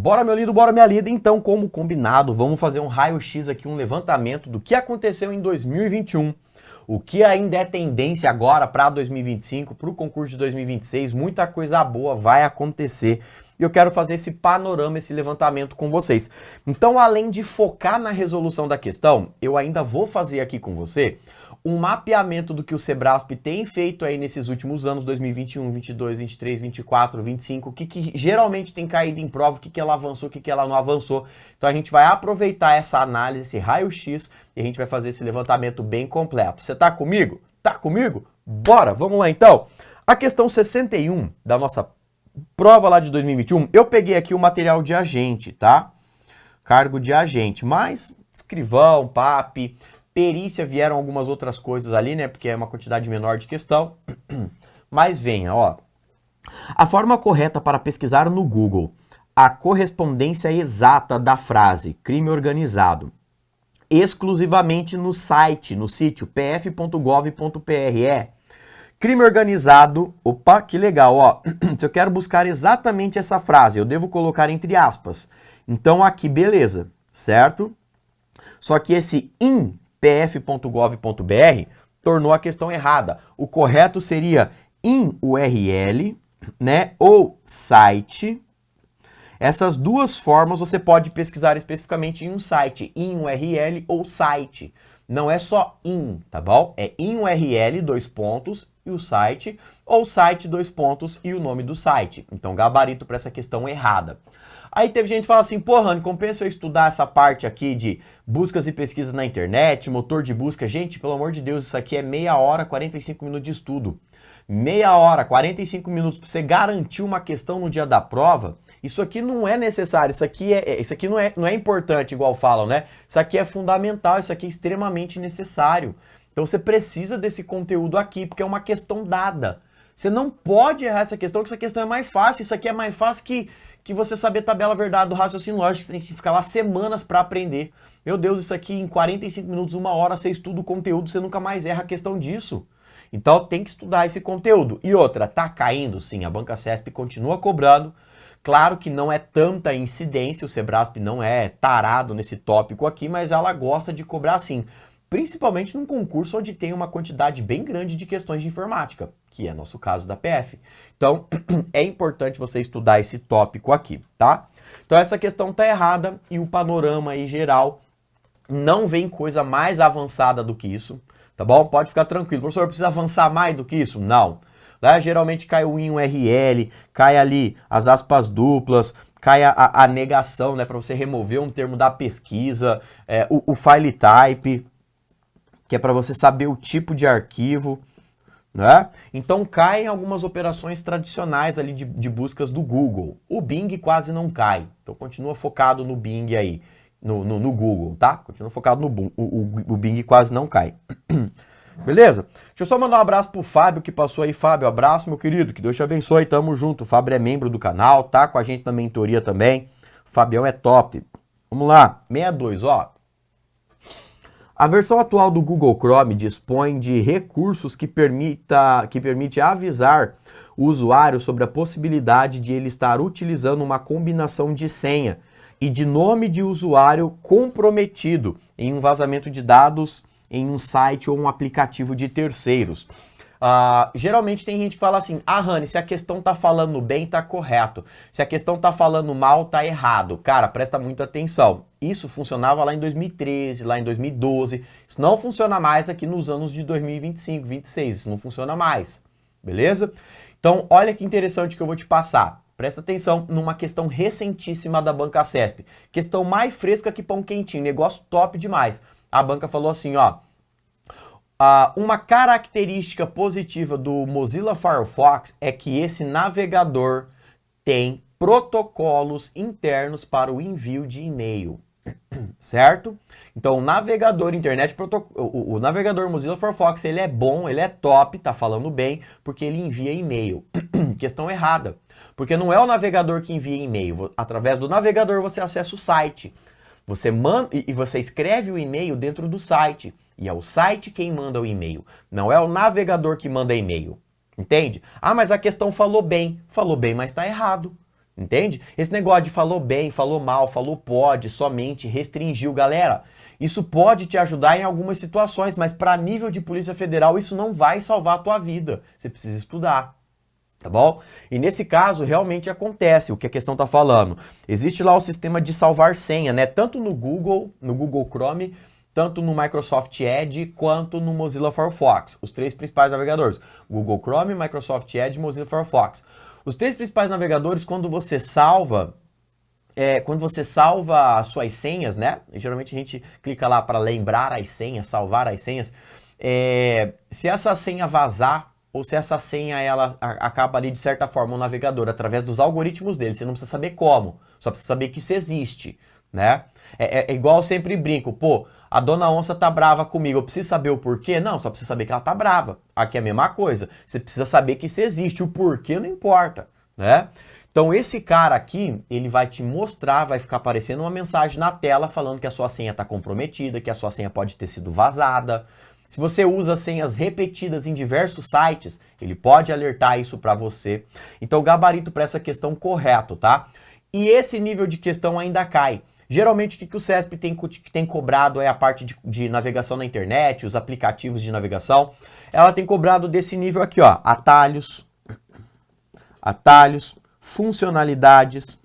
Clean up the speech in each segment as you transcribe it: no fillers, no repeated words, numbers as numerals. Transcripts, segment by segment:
Bora meu lindo, bora minha lida. Então, como combinado, vamos fazer um raio-x aqui, um levantamento do que aconteceu em 2021. O que ainda é tendência agora para 2025, para o concurso de 2026, muita coisa boa vai acontecer. E eu quero fazer esse panorama, esse levantamento com vocês. Então, além de focar na resolução da questão, eu ainda vou fazer aqui com você um mapeamento do que o Sebrasp tem feito aí nesses últimos anos, 2021, 22, 23, 24, 25, o que geralmente tem caído em prova, o que ela avançou, o que ela não avançou. Então a gente vai aproveitar essa análise, esse raio-x, e a gente vai fazer esse levantamento bem completo. Você tá comigo? Tá comigo? Bora, vamos lá então. A questão 61 da nossa prova lá de 2021, eu peguei aqui o material de agente, tá? Cargo de agente, mas escrivão, PAP, perícia, vieram algumas outras coisas ali, né? Porque é uma quantidade menor de questão. Mas venha, ó. A forma correta para pesquisar no Google a correspondência exata da frase crime organizado exclusivamente no sítio pf.gov.br é crime organizado. Opa, que legal, ó. Se eu quero buscar exatamente essa frase, eu devo colocar entre aspas. Então aqui, beleza, certo? Só que esse pf.gov.br tornou a questão errada. O correto seria in URL, né, ou site. Essas duas formas você pode pesquisar especificamente em um site, in URL ou site. Não é só in, tá bom? É in URL, 2 pontos, e o site, ou site, 2 pontos, e o nome do site. Então, gabarito para essa questão errada. Aí teve gente que fala assim, pô, Rani, compensa eu estudar essa parte aqui de buscas e pesquisas na internet, motor de busca. Gente, pelo amor de Deus, isso aqui é meia hora, 45 minutos de estudo. Meia hora, 45 minutos para você garantir uma questão no dia da prova. Isso aqui não é necessário, isso aqui não é importante, igual falam, né? Isso aqui é fundamental, isso aqui é extremamente necessário. Então você precisa desse conteúdo aqui, porque é uma questão dada. Você não pode errar essa questão, porque essa questão é mais fácil. Isso aqui é mais fácil que você saber tabela verdade do raciocínio lógico, você tem que ficar lá semanas para aprender. Meu Deus, isso aqui em 45 minutos, 1 hora, você estuda o conteúdo, você nunca mais erra a questão disso. Então tem que estudar esse conteúdo. E outra, tá caindo? Sim, a Banca CESP continua cobrando. Claro que não é tanta incidência, o Sebrasp não é tarado nesse tópico aqui, mas ela gosta de cobrar sim. Principalmente num concurso onde tem uma quantidade bem grande de questões de informática, que é nosso caso da PF. Então, é importante você estudar esse tópico aqui, tá? Então, essa questão tá errada e o panorama aí geral não vem coisa mais avançada do que isso, tá bom? Pode ficar tranquilo. Professor, precisa avançar mais do que isso? Não. Lá, geralmente cai o in URL, cai ali as aspas duplas, cai a negação, né, para você remover um termo da pesquisa, o file type, que é para você saber o tipo de arquivo, né? Então caem algumas operações tradicionais ali de buscas do Google. O Bing quase não cai, então continua focado no Bing aí, no Google, tá? Continua focado no Bing, o Bing quase não cai. Beleza? Deixa eu só mandar um abraço pro Fábio que passou aí. Fábio, abraço, meu querido, que Deus te abençoe, tamo junto. O Fábio é membro do canal, tá com a gente na mentoria também. O Fabião é top. Vamos lá, 62, ó. A versão atual do Google Chrome dispõe de recursos que permite avisar o usuário sobre a possibilidade de ele estar utilizando uma combinação de senha e de nome de usuário comprometido em um vazamento de dados em um site ou um aplicativo de terceiros. Geralmente tem gente que fala assim, Rani, se a questão tá falando bem, tá correto. Se a questão tá falando mal, tá errado. Cara, presta muita atenção. Isso funcionava lá em 2013, lá em 2012. Isso não funciona mais aqui nos anos de 2025, 2026. Isso não funciona mais. Beleza? Então, olha que interessante que eu vou te passar. Presta atenção numa questão recentíssima da Banca CESP. Questão mais fresca que pão quentinho. Negócio top demais. A banca falou assim, ó. Uma característica positiva do Mozilla Firefox é que esse navegador tem protocolos internos para o envio de e-mail, certo? Então, o navegador internet, o navegador Mozilla Firefox, ele é bom, ele é top, tá falando bem, porque ele envia e-mail. Questão errada, porque não é o navegador que envia e-mail. Através do navegador você acessa o site. Você manda e você escreve o e-mail dentro do site. E é o site quem manda o e-mail. Não é o navegador que manda e-mail. Entende? Mas a questão falou bem, mas está errado. Entende? Esse negócio de falou bem, falou mal, falou pode, somente, restringiu, galera. Isso pode te ajudar em algumas situações, mas para nível de Polícia Federal isso não vai salvar a tua vida. Você precisa estudar, tá bom? E nesse caso realmente acontece o que a questão tá falando. Existe lá o sistema de salvar senha, né? Tanto no Google Chrome, tanto no Microsoft Edge quanto no Mozilla Firefox. Os três principais navegadores: Google Chrome, Microsoft Edge e Mozilla Firefox. Os três principais navegadores, quando você salva as suas senhas, né? Geralmente a gente clica lá para lembrar as senhas, salvar as senhas. Se essa senha vazar, ou se essa senha ela acaba ali de certa forma o navegador, através dos algoritmos dele, você não precisa saber como, só precisa saber que isso existe, né? É igual eu sempre brinco, pô, a dona onça tá brava comigo, eu preciso saber o porquê? Não, só preciso saber que ela tá brava. Aqui é a mesma coisa, você precisa saber que isso existe, o porquê não importa, né? Então esse cara aqui, ele vai te mostrar, vai ficar aparecendo uma mensagem na tela falando que a sua senha está comprometida, que a sua senha pode ter sido vazada. Se você usa senhas repetidas em diversos sites, ele pode alertar isso para você. Então o gabarito para essa questão correto, tá? E esse nível de questão ainda cai. Geralmente o que o CESP tem cobrado é a parte de navegação na internet, os aplicativos de navegação. Ela tem cobrado desse nível aqui, ó, atalhos, funcionalidades,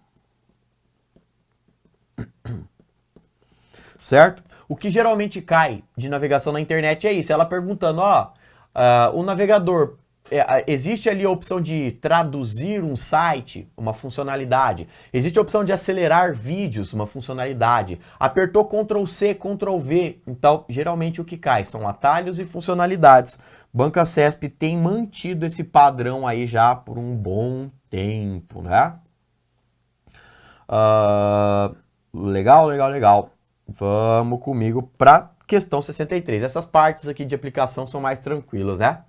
certo? O que geralmente cai de navegação na internet é isso, ela perguntando, ó, o navegador, existe ali a opção de traduzir um site, uma funcionalidade, existe a opção de acelerar vídeos, uma funcionalidade, apertou Ctrl C, Ctrl V, então geralmente o que cai são atalhos e funcionalidades. Banca CESP tem mantido esse padrão aí já por um bom tempo, né? Legal. Vamos comigo para questão 63. Essas partes aqui de aplicação são mais tranquilas, né?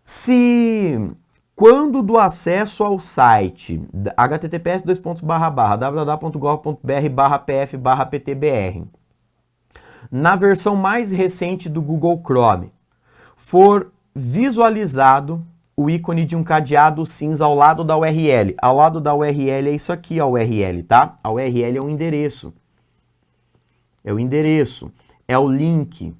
Se quando do acesso ao site https://www.gov.br/pf/ptbr na versão mais recente do Google Chrome for visualizado o ícone de um cadeado cinza ao lado da URL. Ao lado da URL é isso aqui, a URL, tá? A URL é um endereço. É o endereço, é o link.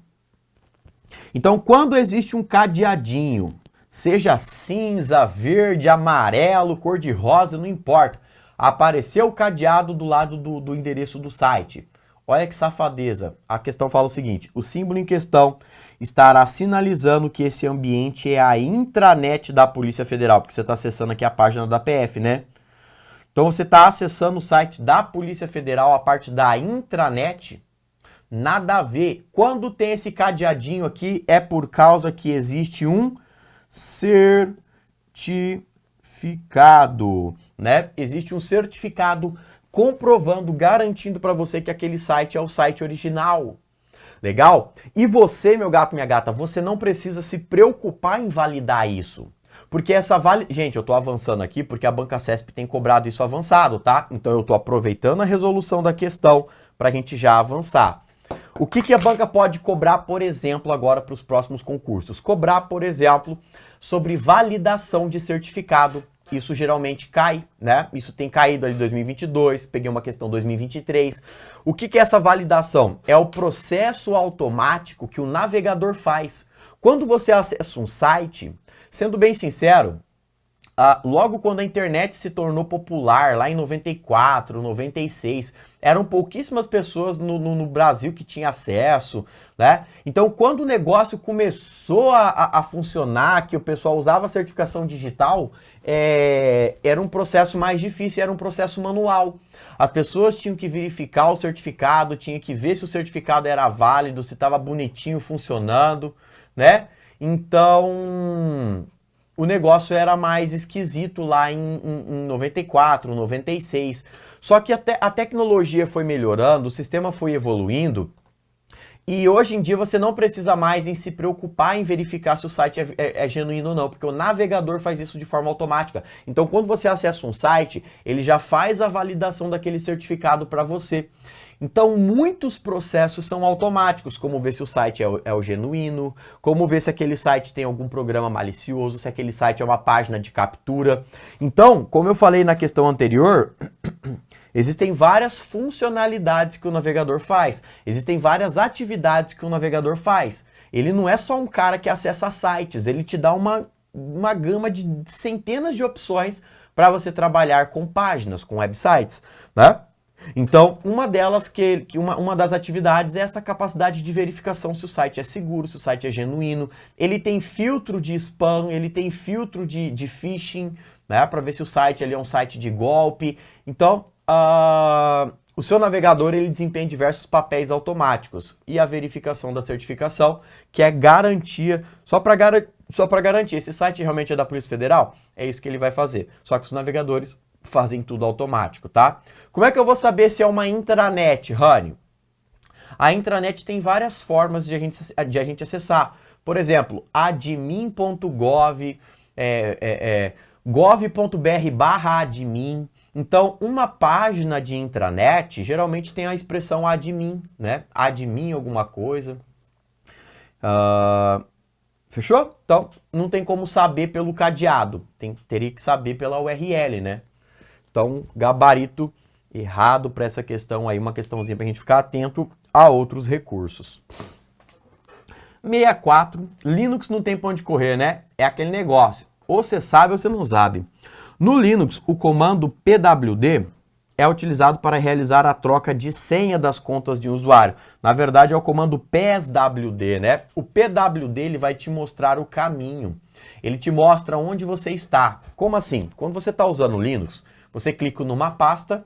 Então, quando existe um cadeadinho, seja cinza, verde, amarelo, cor de rosa, não importa, apareceu o cadeado do lado do endereço do site. Olha que safadeza. A questão fala o seguinte: o símbolo em questão estará sinalizando que esse ambiente é a intranet da Polícia Federal, porque você está acessando aqui a página da PF, né? Então você está acessando o site da Polícia Federal, a parte da intranet, nada a ver. Quando tem esse cadeadinho aqui, é por causa que existe um certificado, né? Existe um certificado comprovando, garantindo para você que aquele site é o site original. Legal? E você, meu gato, minha gata, você não precisa se preocupar em validar isso. Porque essa Gente, eu tô avançando aqui porque a Banca CESP tem cobrado isso avançado, tá? Então eu tô aproveitando a resolução da questão pra gente já avançar. O que a banca pode cobrar, por exemplo, agora para os próximos concursos? Cobrar, por exemplo, sobre validação de certificado. Isso geralmente cai, né? Isso tem caído ali em 2022, peguei uma questão 2023. O que é essa validação? É o processo automático que o navegador faz. Quando você acessa um site, sendo bem sincero, logo quando a internet se tornou popular, lá em 94, 96, eram pouquíssimas pessoas no Brasil que tinham acesso, né? Então, quando o negócio começou a funcionar, que o pessoal usava a certificação digital, era um processo mais difícil, era um processo manual. As pessoas tinham que verificar o certificado, tinham que ver se o certificado era válido, se estava bonitinho, funcionando, né? Então, o negócio era mais esquisito lá em 94, 96. Só que a tecnologia foi melhorando, o sistema foi evoluindo, e hoje em dia você não precisa mais em se preocupar em verificar se o site é genuíno ou não, porque o navegador faz isso de forma automática. Então, quando você acessa um site, ele já faz a validação daquele certificado para você. Então, muitos processos são automáticos, como ver se o site é o genuíno, como ver se aquele site tem algum programa malicioso, se aquele site é uma página de captura. Então, como eu falei na questão anterior, existem várias funcionalidades que o navegador faz, existem várias atividades que o navegador faz. Ele não é só um cara que acessa sites, ele te dá uma gama de centenas de opções para você trabalhar com páginas, com websites, né? Então, uma delas, uma das atividades é essa capacidade de verificação se o site é seguro, se o site é genuíno. Ele tem filtro de spam, ele tem filtro de phishing, né, para ver se o site ele é um site de golpe. Então, o seu navegador ele desempenha diversos papéis automáticos. E a verificação da certificação, que é garantia, só para garantir, esse site realmente é da Polícia Federal? É isso que ele vai fazer. Só que os navegadores fazem tudo automático, tá? Como é que eu vou saber se é uma intranet, Rani? A intranet tem várias formas de a gente acessar. Por exemplo, admin.gov, gov.br/admin. Então, uma página de intranet geralmente tem a expressão admin, né? Admin alguma coisa. Fechou? Então, não tem como saber pelo cadeado. Teria que saber pela URL, né? Então, gabarito errado para essa questão aí, uma questãozinha para a gente ficar atento a outros recursos. 64, Linux não tem pra onde correr, né? É aquele negócio, ou você sabe ou você não sabe. No Linux, o comando pwd é utilizado para realizar a troca de senha das contas de um usuário. Na verdade, é o comando pswd, né? O pwd ele vai te mostrar o caminho. Ele te mostra onde você está. Como assim? Quando você está usando o Linux, você clica numa pasta,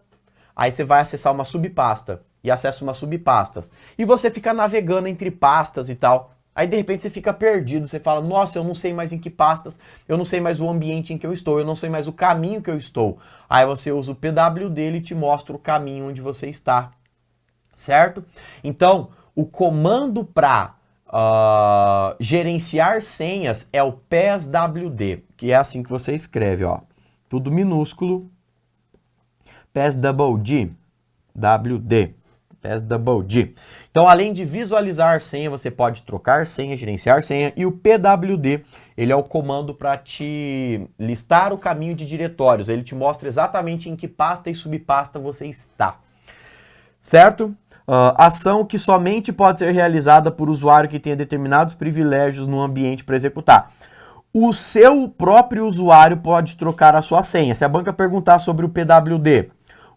aí você vai acessar uma subpasta e acessa uma subpasta. E você fica navegando entre pastas e tal. Aí de repente você fica perdido, você fala, nossa, eu não sei mais em que pastas, eu não sei mais o ambiente em que eu estou, eu não sei mais o caminho que eu estou. Aí você usa o pwd, ele te mostra o caminho onde você está, certo? Então, o comando para gerenciar senhas é o pswd, que é assim que você escreve, ó, tudo minúsculo, pswd, pswd. Então, além de visualizar senha, você pode trocar senha, gerenciar senha, e o pwd, ele é o comando para te listar o caminho de diretórios. Ele te mostra exatamente em que pasta e subpasta você está. Certo? Ação que somente pode ser realizada por usuário que tenha determinados privilégios no ambiente para executar. O seu próprio usuário pode trocar a sua senha. Se a banca perguntar sobre o pwd,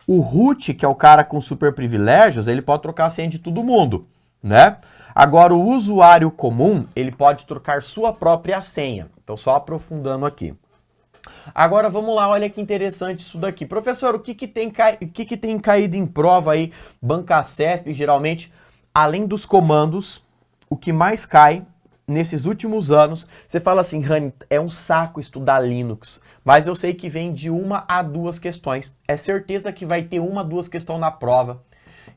o root, que é o cara com super privilégios, ele pode trocar a senha de todo mundo, né? Agora, o usuário comum, ele pode trocar sua própria senha. Então, só aprofundando aqui. Agora, vamos lá, olha que interessante isso daqui. Professor, o que tem caído em prova aí, banca CESP, geralmente, além dos comandos, o que mais cai nesses últimos anos, você fala assim, Rani, é um saco estudar Linux, mas eu sei que vem de 1 a 2 questões. É certeza que vai ter 1 a 2 questões na prova.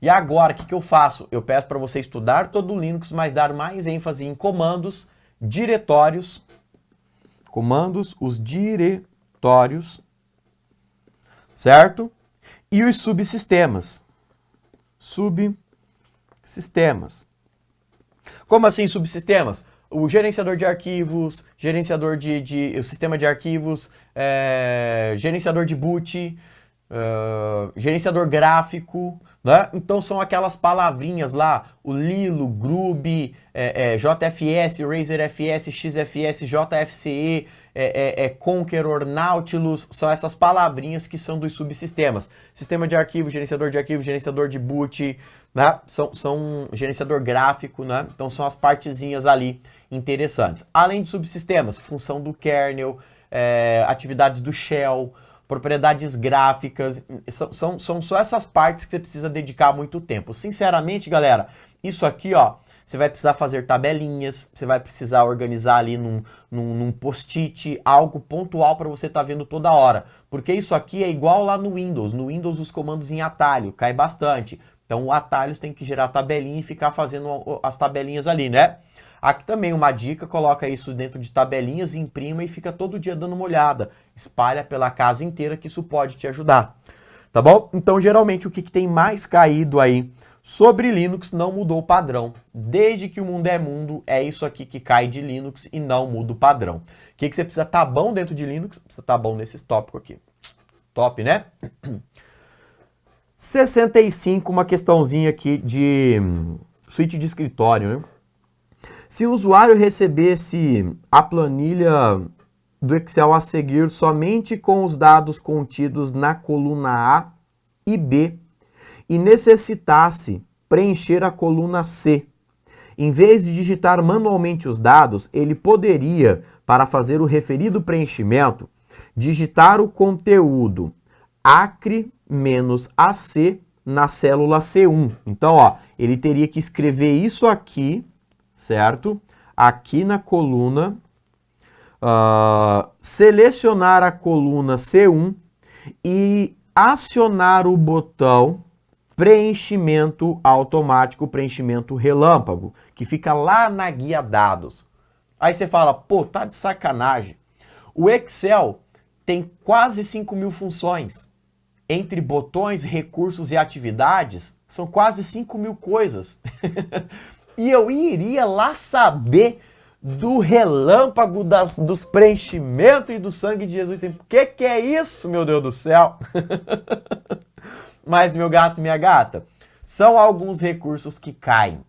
E agora, o que eu faço? Eu peço para você estudar todo o Linux, mas dar mais ênfase em comandos, diretórios, os diretórios, certo? E os subsistemas. Subsistemas. Como assim subsistemas? O gerenciador de arquivos, o sistema de arquivos, gerenciador de boot, gerenciador gráfico, né? Então são aquelas palavrinhas lá, o Lilo, Grub, JFS, RazorFS, XFS, JFCE, Conqueror, Nautilus, são essas palavrinhas que são dos subsistemas. Sistema de arquivo, gerenciador de boot, né? São gerenciador gráfico, né? Então são as partezinhas ali interessantes. Além de subsistemas, função do kernel, atividades do shell, propriedades gráficas, são só essas partes que você precisa dedicar muito tempo. Sinceramente, galera, isso aqui, ó, você vai precisar fazer tabelinhas, você vai precisar organizar ali num post-it, algo pontual para você estar vendo toda hora. Porque isso aqui é igual lá no Windows. No Windows, os comandos em atalho, cai bastante. Então, o atalhos tem que gerar tabelinha e ficar fazendo as tabelinhas ali, né? Aqui também uma dica, coloca isso dentro de tabelinhas, imprima e fica todo dia dando uma olhada. Espalha pela casa inteira que isso pode te ajudar. Tá bom? Então, geralmente, o que tem mais caído aí sobre Linux não mudou o padrão. Desde que o mundo é mundo, é isso aqui que cai de Linux e não muda o padrão. O que você precisa estar bom dentro de Linux? Precisa estar bom nesses tópicos aqui. Top, né? 65, uma questãozinha aqui de suíte de escritório, né? Se o usuário recebesse a planilha do Excel a seguir somente com os dados contidos na coluna A e B e necessitasse preencher a coluna C, em vez de digitar manualmente os dados, ele poderia, para fazer o referido preenchimento, digitar o conteúdo ACRE menos AC na célula C1. Então, ó, ele teria que escrever isso aqui, certo? Aqui na coluna, selecionar a coluna C1 e acionar o botão preenchimento automático, preenchimento relâmpago, que fica lá na guia dados. Aí você fala, pô, tá de sacanagem. O Excel tem quase 5.000 funções. Entre botões, recursos e atividades, são quase 5.000 coisas. E eu iria lá saber do relâmpago, dos preenchimentos e do sangue de Jesus. O que é isso, meu Deus do céu? Mas, meu gato, minha gata, são alguns recursos que caem.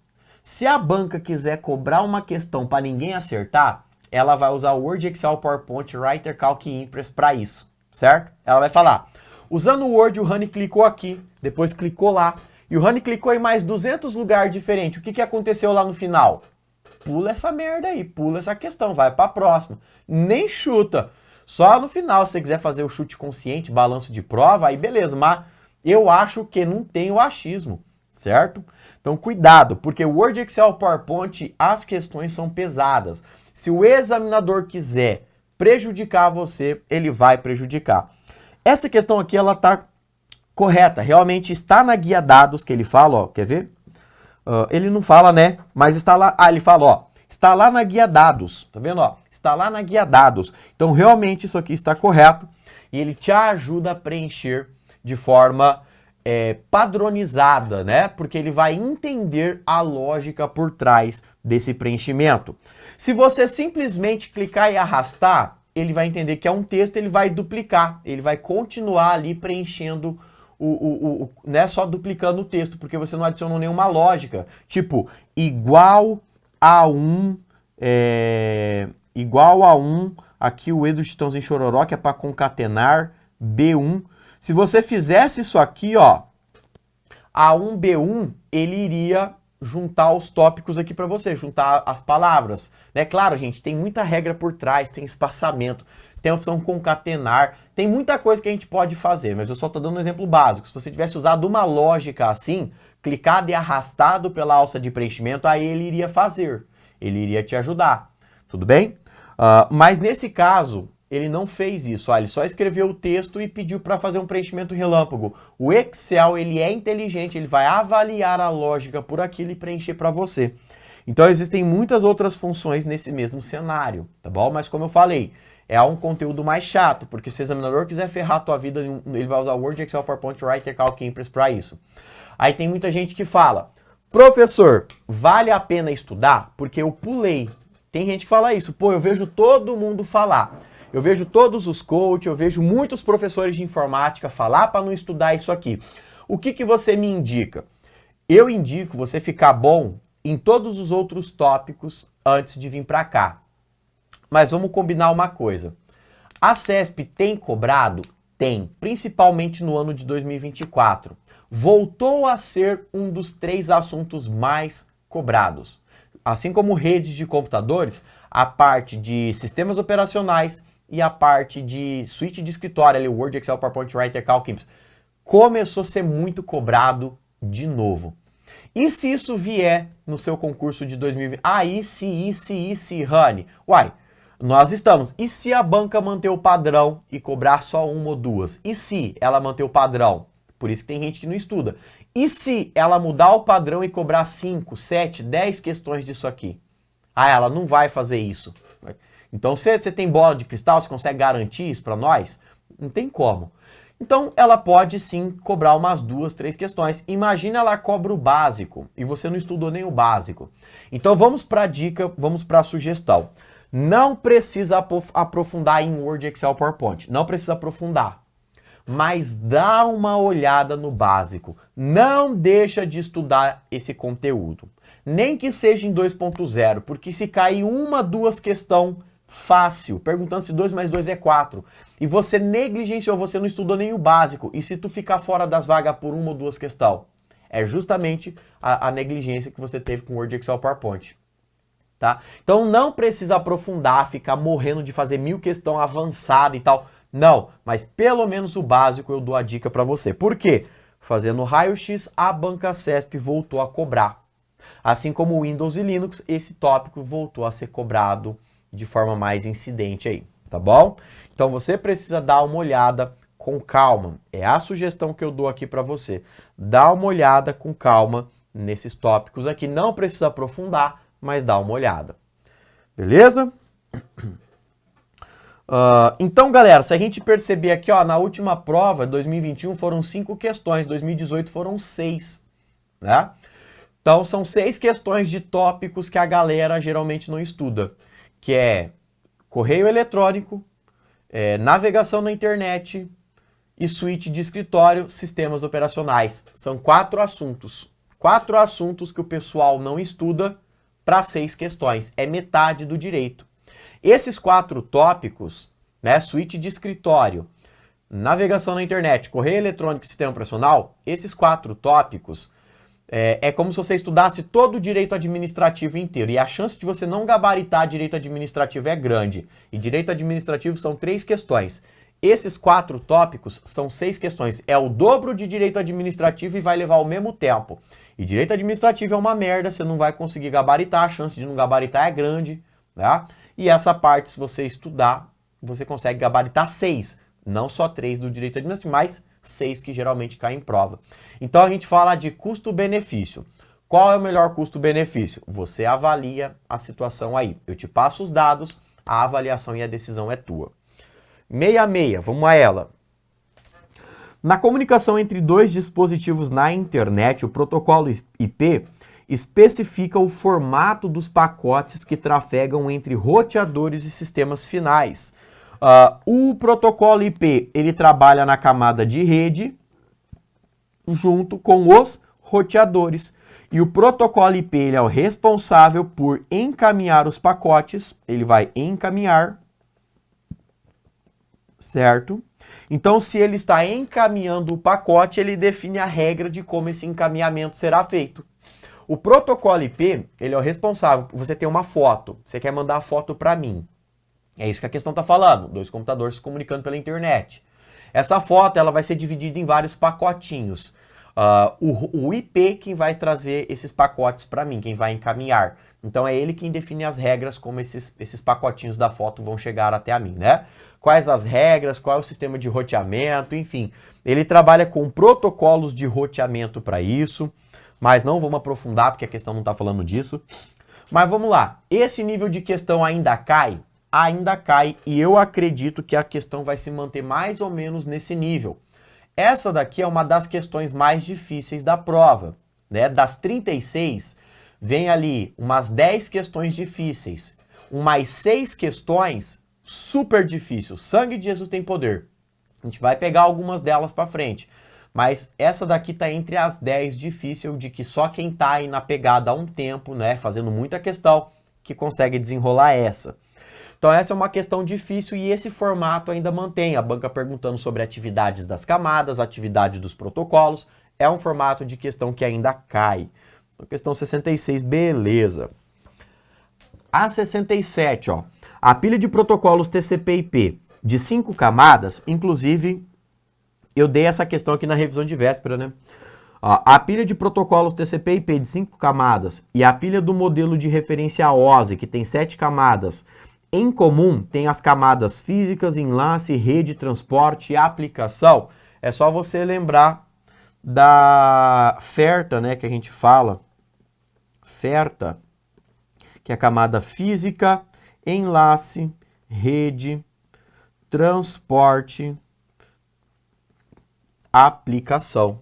Se a banca quiser cobrar uma questão para ninguém acertar, ela vai usar o Word, Excel, PowerPoint, Writer, Calc e Impress para isso, certo? Ela vai falar, usando o Word, o Rani clicou aqui, depois clicou lá, e o Rani clicou em mais 200 lugares diferentes. O que aconteceu lá no final? Pula essa merda aí, pula essa questão, vai para a próxima. Nem chuta. Só no final, se você quiser fazer o chute consciente, balanço de prova, aí beleza, mas eu acho que não tem o achismo, certo? Então cuidado, porque o Word, Excel, PowerPoint, as questões são pesadas. Se o examinador quiser prejudicar você, ele vai prejudicar. Essa questão aqui, ela tá correta, realmente está na guia dados que ele fala, ó, quer ver? Ele não fala, né? Mas está lá, ele fala, ó, está lá na guia dados, tá vendo, ó? Está lá na guia dados. Então, realmente, isso aqui está correto e ele te ajuda a preencher de forma padronizada, né? Porque ele vai entender a lógica por trás desse preenchimento. Se você simplesmente clicar e arrastar, ele vai entender que é um texto, ele vai duplicar, ele vai continuar ali preenchendo né, só duplicando o texto, porque você não adicionou nenhuma lógica. Tipo, igual a aqui o E do Chitãozinho Chororó, que é para concatenar, B1. Se você fizesse isso aqui, ó, A1, B1, ele iria juntar os tópicos aqui para você, juntar as palavras. Né? Claro, gente, tem muita regra por trás, tem espaçamento, tem a opção concatenar, tem muita coisa que a gente pode fazer, mas eu só estou dando um exemplo básico. Se você tivesse usado uma lógica assim, clicado e arrastado pela alça de preenchimento, aí ele iria fazer, ele iria te ajudar, tudo bem? Mas nesse caso, ele não fez isso, ele só escreveu o texto e pediu para fazer um preenchimento relâmpago. O Excel, ele é inteligente, ele vai avaliar a lógica por aquilo e preencher para você. Então existem muitas outras funções nesse mesmo cenário, tá bom? Mas como eu falei, é um conteúdo mais chato, porque se o examinador quiser ferrar a tua vida, ele vai usar o Word, Excel, PowerPoint, Writer, Calc e Impress para isso. Aí tem muita gente que fala, professor, vale a pena estudar? Porque eu pulei. Tem gente que fala isso, pô, eu vejo todo mundo falar. Eu vejo todos os coaches, eu vejo muitos professores de informática falar para não estudar isso aqui. O que você me indica? Eu indico você ficar bom em todos os outros tópicos antes de vir para cá. Mas vamos combinar uma coisa. A CESP tem cobrado? Tem, principalmente no ano de 2024. Voltou a ser um dos 3 assuntos mais cobrados. Assim como redes de computadores, a parte de sistemas operacionais e a parte de suíte de escritório, ali, Word, Excel, PowerPoint, Writer, Calc, Impress, começou a ser muito cobrado de novo. E se isso vier no seu concurso de 2020? Aí se, Rani. Uai, nós estamos. E se a banca manter o padrão e cobrar só 1 ou 2? E se ela manter o padrão? Por isso que tem gente que não estuda. E se ela mudar o padrão e cobrar 5, 7, 10 questões disso aqui? Ela não vai fazer isso. Então, se você tem bola de cristal, você consegue garantir isso para nós? Não tem como. Então, ela pode sim cobrar umas 2, 3 questões. Imagina ela cobra o básico e você não estudou nem o básico. Então, vamos para a dica, vamos para a sugestão. Não precisa aprofundar em Word, Excel, PowerPoint. Não precisa aprofundar. Mas dá uma olhada no básico. Não deixa de estudar esse conteúdo. Nem que seja em 2.0, porque se cair uma, duas questões fácil, perguntando se 2 mais 2 é 4, e você negligenciou, você não estudou nem o básico, e se tu ficar fora das vagas por uma ou duas questões? É justamente a negligência que você teve com Word, Excel, PowerPoint. Tá? Então não precisa aprofundar, ficar morrendo de fazer 1000 questões avançadas e tal. Não, mas pelo menos o básico eu dou a dica para você. Por quê? Fazendo raio-x, a banca CESP voltou a cobrar. Assim como o Windows e Linux, esse tópico voltou a ser cobrado de forma mais incidente aí, tá bom? Então você precisa dar uma olhada com calma. É a sugestão que eu dou aqui para você. Dá uma olhada com calma nesses tópicos aqui. Não precisa aprofundar, mas dá uma olhada. Beleza? Então, galera, se a gente perceber aqui, ó, na última prova, 2021, foram 5 questões, 2018 foram 6, né? Então, são 6 questões de tópicos que a galera geralmente não estuda, que é correio eletrônico, navegação na internet e suíte de escritório, sistemas operacionais. São 4 assuntos. 4 assuntos que o pessoal não estuda para 6 questões. É metade do direito. Esses 4 tópicos, né, suíte de escritório, navegação na internet, correio eletrônico e sistema operacional, esses 4 tópicos é como se você estudasse todo o direito administrativo inteiro. E a chance de você não gabaritar direito administrativo é grande. E direito administrativo são 3 questões. Esses 4 tópicos são 6 questões. É o dobro de direito administrativo e vai levar o mesmo tempo. E direito administrativo é uma merda, você não vai conseguir gabaritar, a chance de não gabaritar é grande, né? E essa parte, se você estudar, você consegue gabaritar 6. Não só 3 do direito administrativo, mas 6 que geralmente caem em prova. Então a gente fala de custo-benefício. Qual é o melhor custo-benefício? Você avalia a situação aí. Eu te passo os dados, a avaliação e a decisão é tua. 66, vamos a ela. Na comunicação entre 2 dispositivos na internet, o protocolo IP especifica o formato dos pacotes que trafegam entre roteadores e sistemas finais. O protocolo IP, ele trabalha na camada de rede junto com os roteadores. E o protocolo IP, ele é o responsável por encaminhar os pacotes. Ele vai encaminhar, certo? Então, se ele está encaminhando o pacote, ele define a regra de como esse encaminhamento será feito. O protocolo IP, ele é o responsável por você ter uma foto. Você quer mandar a foto para mim. É isso que a questão está falando. 2 computadores se comunicando pela internet. Essa foto ela vai ser dividida em vários pacotinhos. O IP quem vai trazer esses pacotes para mim, quem vai encaminhar. Então é ele quem define as regras como esses pacotinhos da foto vão chegar até a mim, né? Quais as regras, qual é o sistema de roteamento, enfim. Ele trabalha com protocolos de roteamento para isso, mas não vamos aprofundar porque a questão não está falando disso. Mas vamos lá, esse nível de questão ainda cai? Ainda cai e eu acredito que a questão vai se manter mais ou menos nesse nível. Essa daqui é uma das questões mais difíceis da prova, né? Das 36, vem ali umas 10 questões difíceis, umas 6 questões super difíceis. Sangue de Jesus tem poder. A gente vai pegar algumas delas para frente, mas essa daqui tá entre as 10 difíceis, de que só quem tá aí na pegada há um tempo, né, fazendo muita questão, que consegue desenrolar essa. Então essa é uma questão difícil e esse formato ainda mantém. A banca perguntando sobre atividades das camadas, atividades dos protocolos. É um formato de questão que ainda cai. Então, questão 66, beleza. A 67, ó. A pilha de protocolos TCP/IP de 5 camadas, inclusive, eu dei essa questão aqui na revisão de véspera, né? Ó, a pilha de protocolos TCP/IP de 5 camadas e a pilha do modelo de referência OSI, que tem 7 camadas, em comum, tem as camadas físicas, enlace, rede, transporte e aplicação. É só você lembrar da FERTA, né, que a gente fala. FERTA, que é a camada física, enlace, rede, transporte aplicação,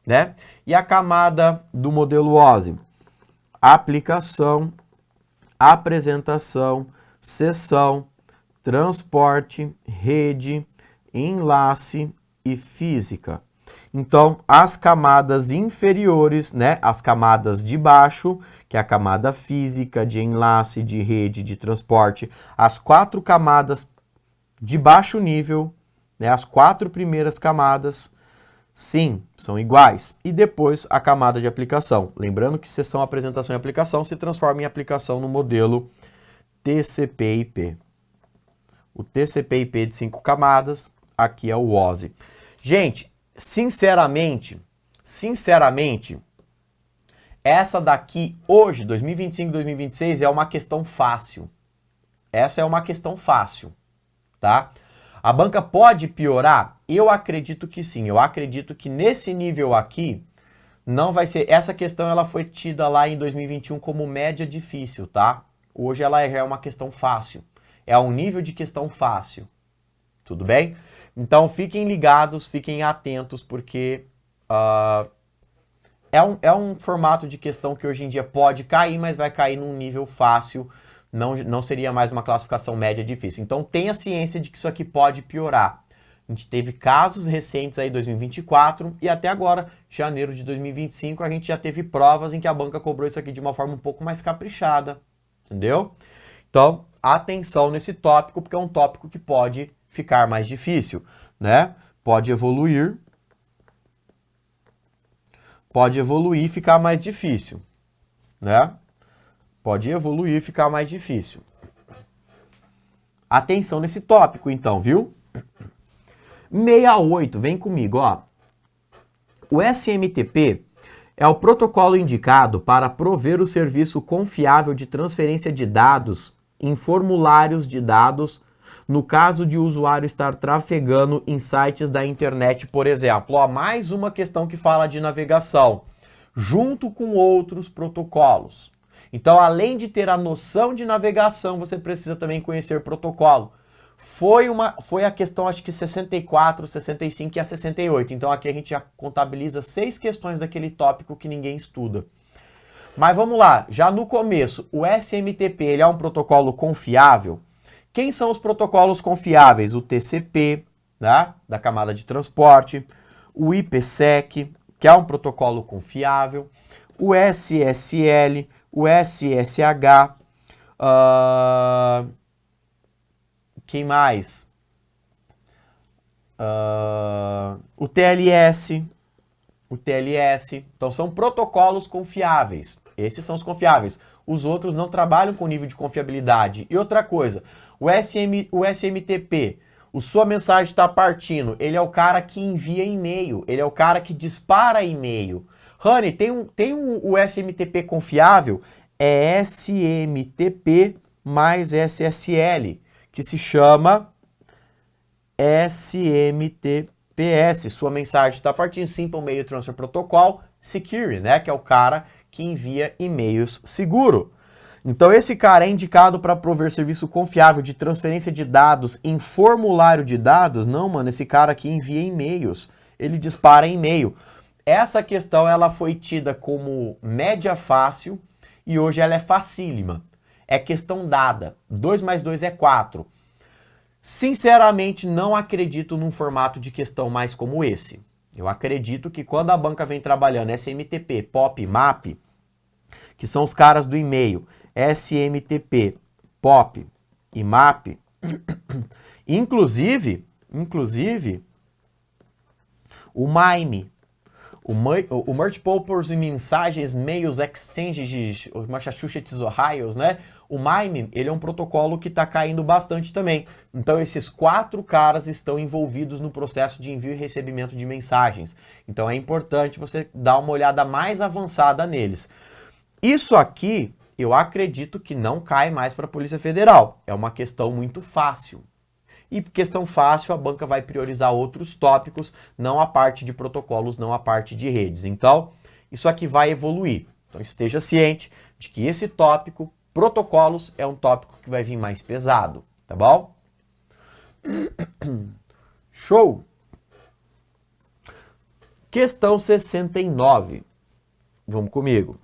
né? E a camada do modelo OSI? Aplicação, apresentação, seção, transporte, rede, enlace e física. Então, as camadas inferiores, né, as camadas de baixo, que é a camada física, de enlace, de rede, de transporte, as 4 camadas de baixo nível, né, as 4 primeiras camadas, sim, são iguais. E depois a camada de aplicação. Lembrando que seção, apresentação e aplicação se transforma em aplicação no modelo TCP/IP. O TCP/IP de 5 camadas, aqui é o OSI. Gente, sinceramente, essa daqui hoje, 2025, 2026, é uma questão fácil. Essa é uma questão fácil, tá? A banca pode piorar? Eu acredito que sim. Eu acredito que nesse nível aqui, não vai ser... Essa questão ela foi tida lá em 2021 como média difícil, tá? Hoje ela já é uma questão fácil. É um nível de questão fácil. Tudo bem? Então fiquem ligados, fiquem atentos, porque é um formato de questão que hoje em dia pode cair, mas vai cair num nível fácil. Não seria mais uma classificação média difícil. Então tenha ciência de que isso aqui pode piorar. A gente teve casos recentes aí, 2024, e até agora, janeiro de 2025, a gente já teve provas em que a banca cobrou isso aqui de uma forma um pouco mais caprichada. Entendeu? Então, atenção nesse tópico, porque é um tópico que pode ficar mais difícil, né? Pode evoluir e ficar mais difícil, né? Pode evoluir e ficar mais difícil. Atenção nesse tópico, então, viu? 68, vem comigo, ó. O SMTP é o protocolo indicado para prover o serviço confiável de transferência de dados em formulários de dados no caso de o usuário estar trafegando em sites da internet, por exemplo. Ó, mais uma questão que fala de navegação, junto com outros protocolos. Então, além de ter a noção de navegação, você precisa também conhecer protocolo. Foi a questão, acho que 64, 65 e a 68. Então, aqui a gente já contabiliza 6 questões daquele tópico que ninguém estuda. Mas vamos lá, já no começo, o SMTP ele é um protocolo confiável? Quem são os protocolos confiáveis? O TCP, né, da camada de transporte, o IPsec, que é um protocolo confiável, o SSL, o SSH, quem mais? O TLS. Então são protocolos confiáveis. Esses são os confiáveis. Os outros não trabalham com nível de confiabilidade. E outra coisa, o SMTP, sua mensagem está partindo, ele é o cara que envia e-mail, ele é o cara que dispara e-mail. Rani, tem o SMTP confiável? É SMTP mais SSL, que se chama SMTPS. Sua mensagem está partindo, Simple Mail Transfer Protocol Secure, né? Que é o cara que envia e-mails seguro. Então esse cara é indicado para prover serviço confiável de transferência de dados em formulário de dados? Não, mano, esse cara aqui envia e-mails, ele dispara e-mail. Essa questão ela foi tida como média fácil e hoje ela é facílima. É questão dada. 2 mais 2 é 4. Sinceramente, não acredito num formato de questão mais como esse. Eu acredito que quando a banca vem trabalhando SMTP, POP, MAP, que são os caras do e-mail, SMTP, POP e MAP, inclusive o MIME, o Multiple Purpose Mensagens Mails Exchange, os Massachusetts, Ohio, né? O MIME, ele é um protocolo que está caindo bastante também. Então, esses 4 caras estão envolvidos no processo de envio e recebimento de mensagens. Então, é importante você dar uma olhada mais avançada neles. Isso aqui, eu acredito que não cai mais para a Polícia Federal. É uma questão muito fácil. E questão fácil, a banca vai priorizar outros tópicos, não a parte de protocolos, não a parte de redes. Então, isso aqui vai evoluir. Então, esteja ciente de que esse tópico, protocolos, é um tópico que vai vir mais pesado, tá bom? Show! Questão 69. Vamos comigo.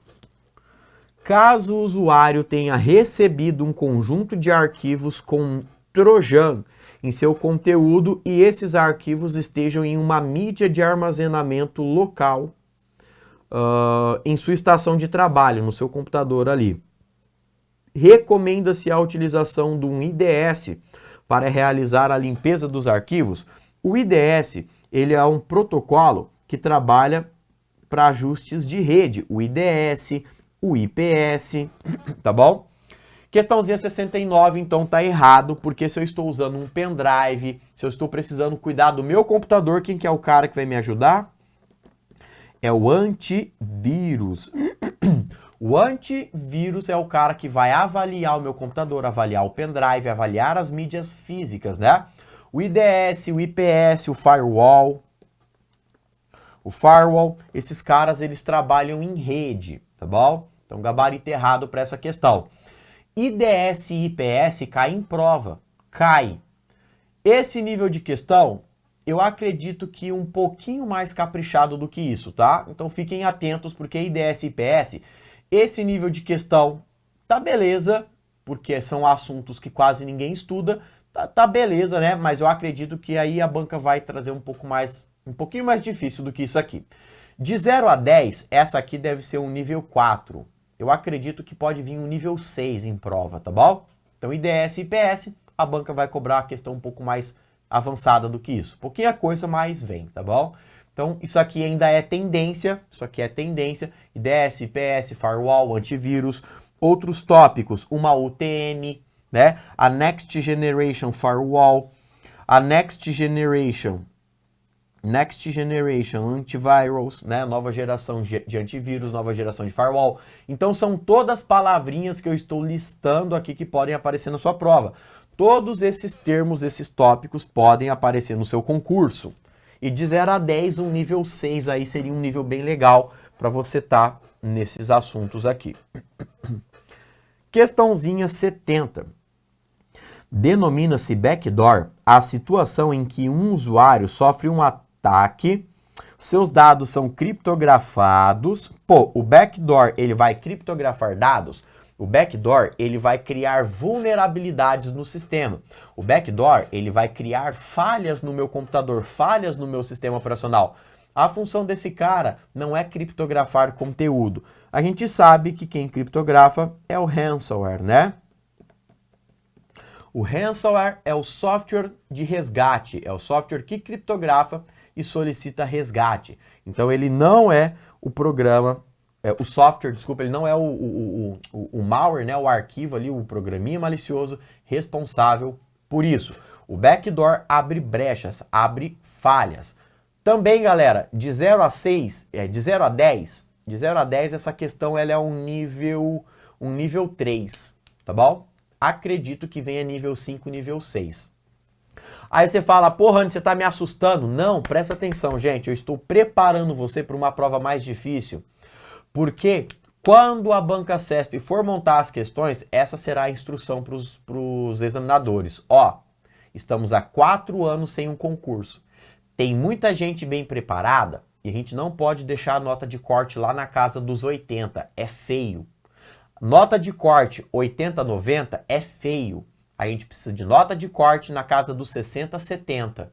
Caso o usuário tenha recebido um conjunto de arquivos com Trojan em seu conteúdo e esses arquivos estejam em uma mídia de armazenamento local em sua estação de trabalho, no seu computador ali. Recomenda-se a utilização de um IDS para realizar a limpeza dos arquivos. O IDS, ele é um protocolo que trabalha para ajustes de rede, o IDS, o IPS, tá bom? Questãozinha 69, então tá errado, porque se eu estou usando um pendrive, se eu estou precisando cuidar do meu computador, quem que é o cara que vai me ajudar? É o antivírus. O antivírus é o cara que vai avaliar o meu computador, avaliar o pendrive, avaliar as mídias físicas, né? O IDS, o IPS, o firewall. O firewall, esses caras, eles trabalham em rede, tá bom? Então, gabarito errado para essa questão. IDS e IPS cai em prova. Cai. Esse nível de questão, eu acredito que um pouquinho mais caprichado do que isso, tá? Então, fiquem atentos, porque IDS e IPS, esse nível de questão, tá beleza, porque são assuntos que quase ninguém estuda, tá beleza, né? Mas eu acredito que aí a banca vai trazer um pouquinho mais difícil do que isso aqui. De 0 a 10, essa aqui deve ser um nível 4. Eu acredito que pode vir um nível 6 em prova, tá bom? Então, IDS e IPS, a banca vai cobrar a questão um pouco mais avançada do que isso. Pouquinha coisa, mas vem, tá bom? Então, isso aqui ainda é tendência, IDS, IPS, firewall, antivírus. Outros tópicos, uma UTM, né? A Next Generation Firewall, a Next Generation Antivirals, né? Nova geração de antivírus, nova geração de firewall. Então são todas palavrinhas que eu estou listando aqui que podem aparecer na sua prova. Todos esses termos, esses tópicos podem aparecer no seu concurso. E de 0 a 10, um nível 6 aí seria um nível bem legal para você estar nesses assuntos aqui. Questãozinha 70. Denomina-se backdoor a situação em que um usuário sofre um ataque, seus dados são criptografados. Pô, o backdoor, ele vai criptografar dados? O backdoor, ele vai criar vulnerabilidades no sistema. O backdoor, ele vai criar falhas no meu computador, falhas no meu sistema operacional. A função desse cara não é criptografar conteúdo. A gente sabe que quem criptografa é o ransomware, né? O ransomware é o software de resgate, é o software que criptografa e solicita resgate. Então ele não é o programa, o software, desculpa, ele não é o malware, né, o arquivo ali, o programinha malicioso responsável por isso. O backdoor abre brechas, abre falhas. Também, galera, de 0 a 6, de 0 a 10, essa questão ela é um nível 3, tá bom? Acredito que venha nível 5, nível 6. Aí você fala, porra, Rani, você tá me assustando? Não, presta atenção, gente. Eu estou preparando você para uma prova mais difícil. Porque quando a banca CESP for montar as questões, essa será a instrução para os examinadores. Ó, estamos há 4 anos sem um concurso. Tem muita gente bem preparada e a gente não pode deixar a nota de corte lá na casa dos 80. É feio. Nota de corte 80, 90 é feio. A gente precisa de nota de corte na casa dos 60, 70,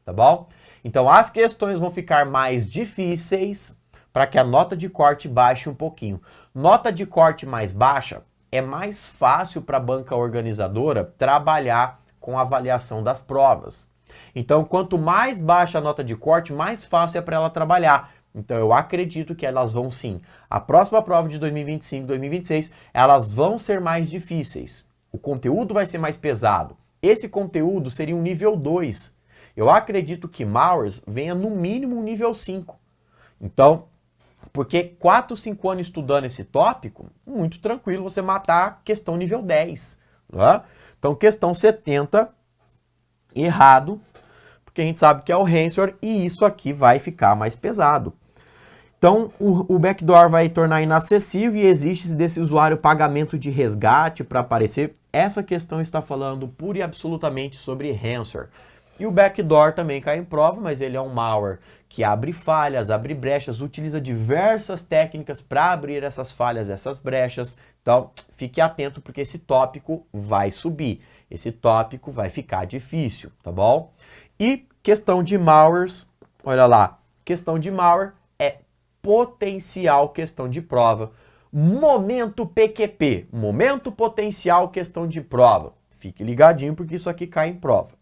tá bom? Então as questões vão ficar mais difíceis para que a nota de corte baixe um pouquinho. Nota de corte mais baixa é mais fácil para a banca organizadora trabalhar com a avaliação das provas. Então quanto mais baixa a nota de corte, mais fácil é para ela trabalhar. Então eu acredito que elas vão sim. A próxima prova de 2025, 2026, elas vão ser mais difíceis. O conteúdo vai ser mais pesado. Esse conteúdo seria um nível 2. Eu acredito que malwares venha no mínimo um nível 5. Então, porque 4, 5 anos estudando esse tópico, muito tranquilo você matar a questão nível 10. Né? Então, questão 70, errado, porque a gente sabe que é o ransomware e isso aqui vai ficar mais pesado. Então, o backdoor vai tornar inacessível e existe desse usuário pagamento de resgate para aparecer. Essa questão está falando pura e absolutamente sobre ransomware. E o backdoor também cai em prova, mas ele é um malware que abre falhas, abre brechas, utiliza diversas técnicas para abrir essas falhas, essas brechas. Então, fique atento porque esse tópico vai subir, esse tópico vai ficar difícil, tá bom? E questão de malwares, olha lá, questão de malware é potencial questão de prova. Momento PQP, momento potencial questão de prova. Fique ligadinho porque isso aqui cai em prova.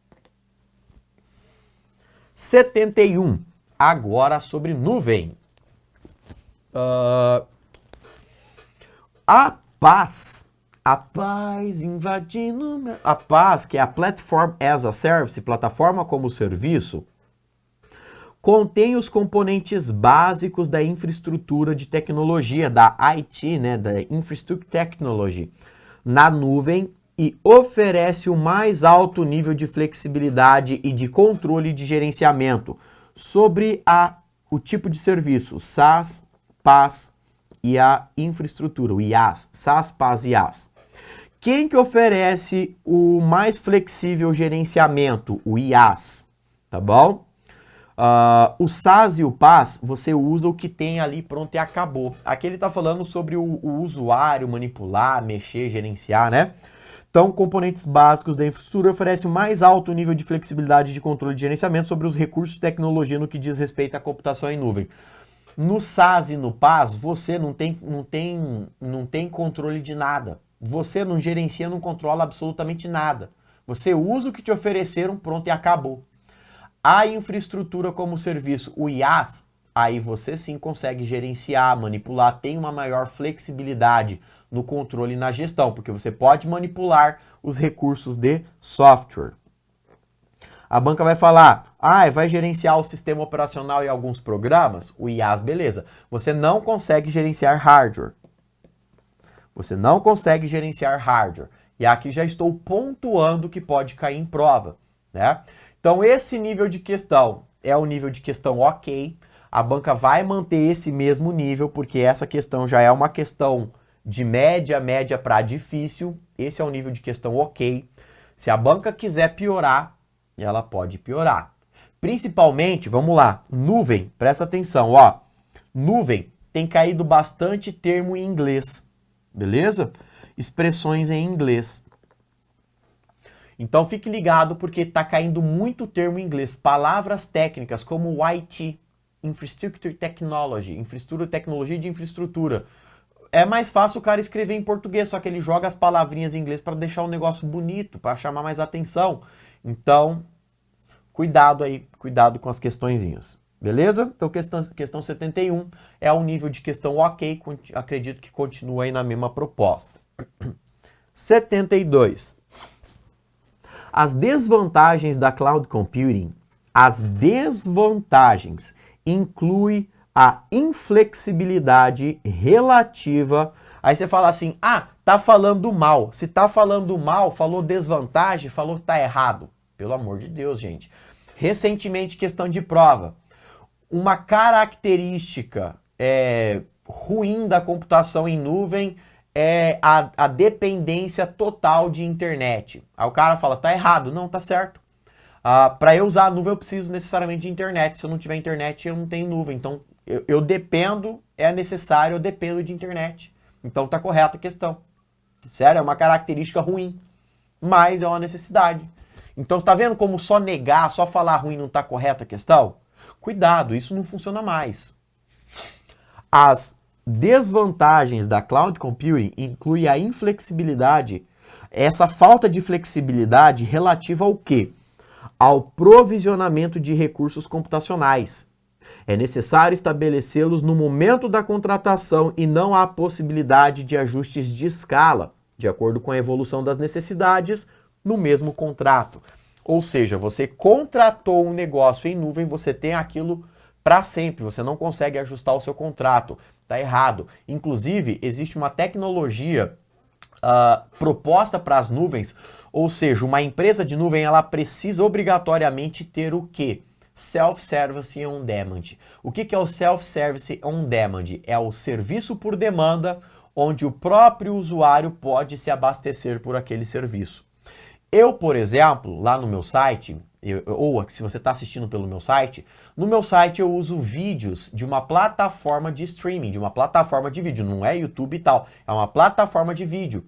71. Agora sobre nuvem. A paz invadindo... A paz, que é a Platform as a Service, plataforma como serviço, contém os componentes básicos da infraestrutura de tecnologia, da IT, né, da Infrastructure Technology, na nuvem e oferece o mais alto nível de flexibilidade e de controle de gerenciamento sobre o tipo de serviço, SaaS, PaaS e a infraestrutura, o IaaS, SaaS, PaaS e IaaS. Quem que oferece o mais flexível gerenciamento? O IaaS, tá bom? O SaaS e o PaaS, você usa o que tem ali pronto e acabou. Aqui ele está falando sobre o usuário manipular, mexer, gerenciar, né? Então, componentes básicos da infraestrutura oferecem o mais alto nível de flexibilidade de controle de gerenciamento sobre os recursos de tecnologia no que diz respeito à computação em nuvem. No SaaS e no PaaS, você não tem controle de nada. Você não gerencia, não controla absolutamente nada. Você usa o que te ofereceram, pronto e acabou. A infraestrutura como serviço, o IaaS, aí você sim consegue gerenciar, manipular, tem uma maior flexibilidade no controle e na gestão, porque você pode manipular os recursos de software. A banca vai falar, vai gerenciar o sistema operacional e alguns programas? O IaaS, beleza. Você não consegue gerenciar hardware. Você não consegue gerenciar hardware. E aqui já estou pontuando que pode cair em prova, né? Então, esse nível de questão é o nível de questão ok. A banca vai manter esse mesmo nível, porque essa questão já é uma questão de média para difícil. Esse é o nível de questão ok. Se a banca quiser piorar, ela pode piorar. Principalmente, vamos lá, nuvem, presta atenção, ó. Nuvem tem caído bastante termo em inglês, beleza? Expressões em inglês. Então fique ligado porque está caindo muito termo em inglês. Palavras técnicas como IT, Infrastructure Technology, infraestrutura, tecnologia de infraestrutura. É mais fácil o cara escrever em português, só que ele joga as palavrinhas em inglês para deixar o negócio bonito, para chamar mais atenção. Então, cuidado aí, cuidado com as questõezinhas. Beleza? Então questão 71 é o nível de questão ok, acredito que continua aí na mesma proposta. 72. As desvantagens da cloud computing, as desvantagens inclui a inflexibilidade relativa. Aí você fala assim, tá falando mal. Se tá falando mal, falou desvantagem, falou que tá errado. Pelo amor de Deus, gente. Recentemente, questão de prova. Uma característica ruim da computação em nuvem é a dependência total de internet. Aí o cara fala, tá errado. Não, tá certo. Para eu usar a nuvem, eu preciso necessariamente de internet. Se eu não tiver internet, eu não tenho nuvem. Então, eu dependo, é necessário, eu dependo de internet. Então, tá correta a questão. Sério, é uma característica ruim, mas é uma necessidade. Então, você tá vendo como só negar, só falar ruim não tá correta a questão? Cuidado, isso não funciona mais. As desvantagens da cloud computing inclui a inflexibilidade, essa falta de flexibilidade relativa ao quê? Ao provisionamento de recursos computacionais. É necessário estabelecê-los no momento da contratação e não há possibilidade de ajustes de escala, de acordo com a evolução das necessidades no mesmo contrato. Ou seja, você contratou um negócio em nuvem, você tem aquilo para sempre, você não consegue ajustar o seu contrato. Está errado. Inclusive, existe uma tecnologia proposta para as nuvens, ou seja, uma empresa de nuvem ela precisa obrigatoriamente ter o quê? Self-Service on Demand. O que é o Self-Service on Demand? É o serviço por demanda, onde o próprio usuário pode se abastecer por aquele serviço. Eu, por exemplo, lá no meu site, ou se você está assistindo pelo meu site, no meu site eu uso vídeos de uma plataforma de streaming, de uma plataforma de vídeo, não é YouTube e tal, é uma plataforma de vídeo.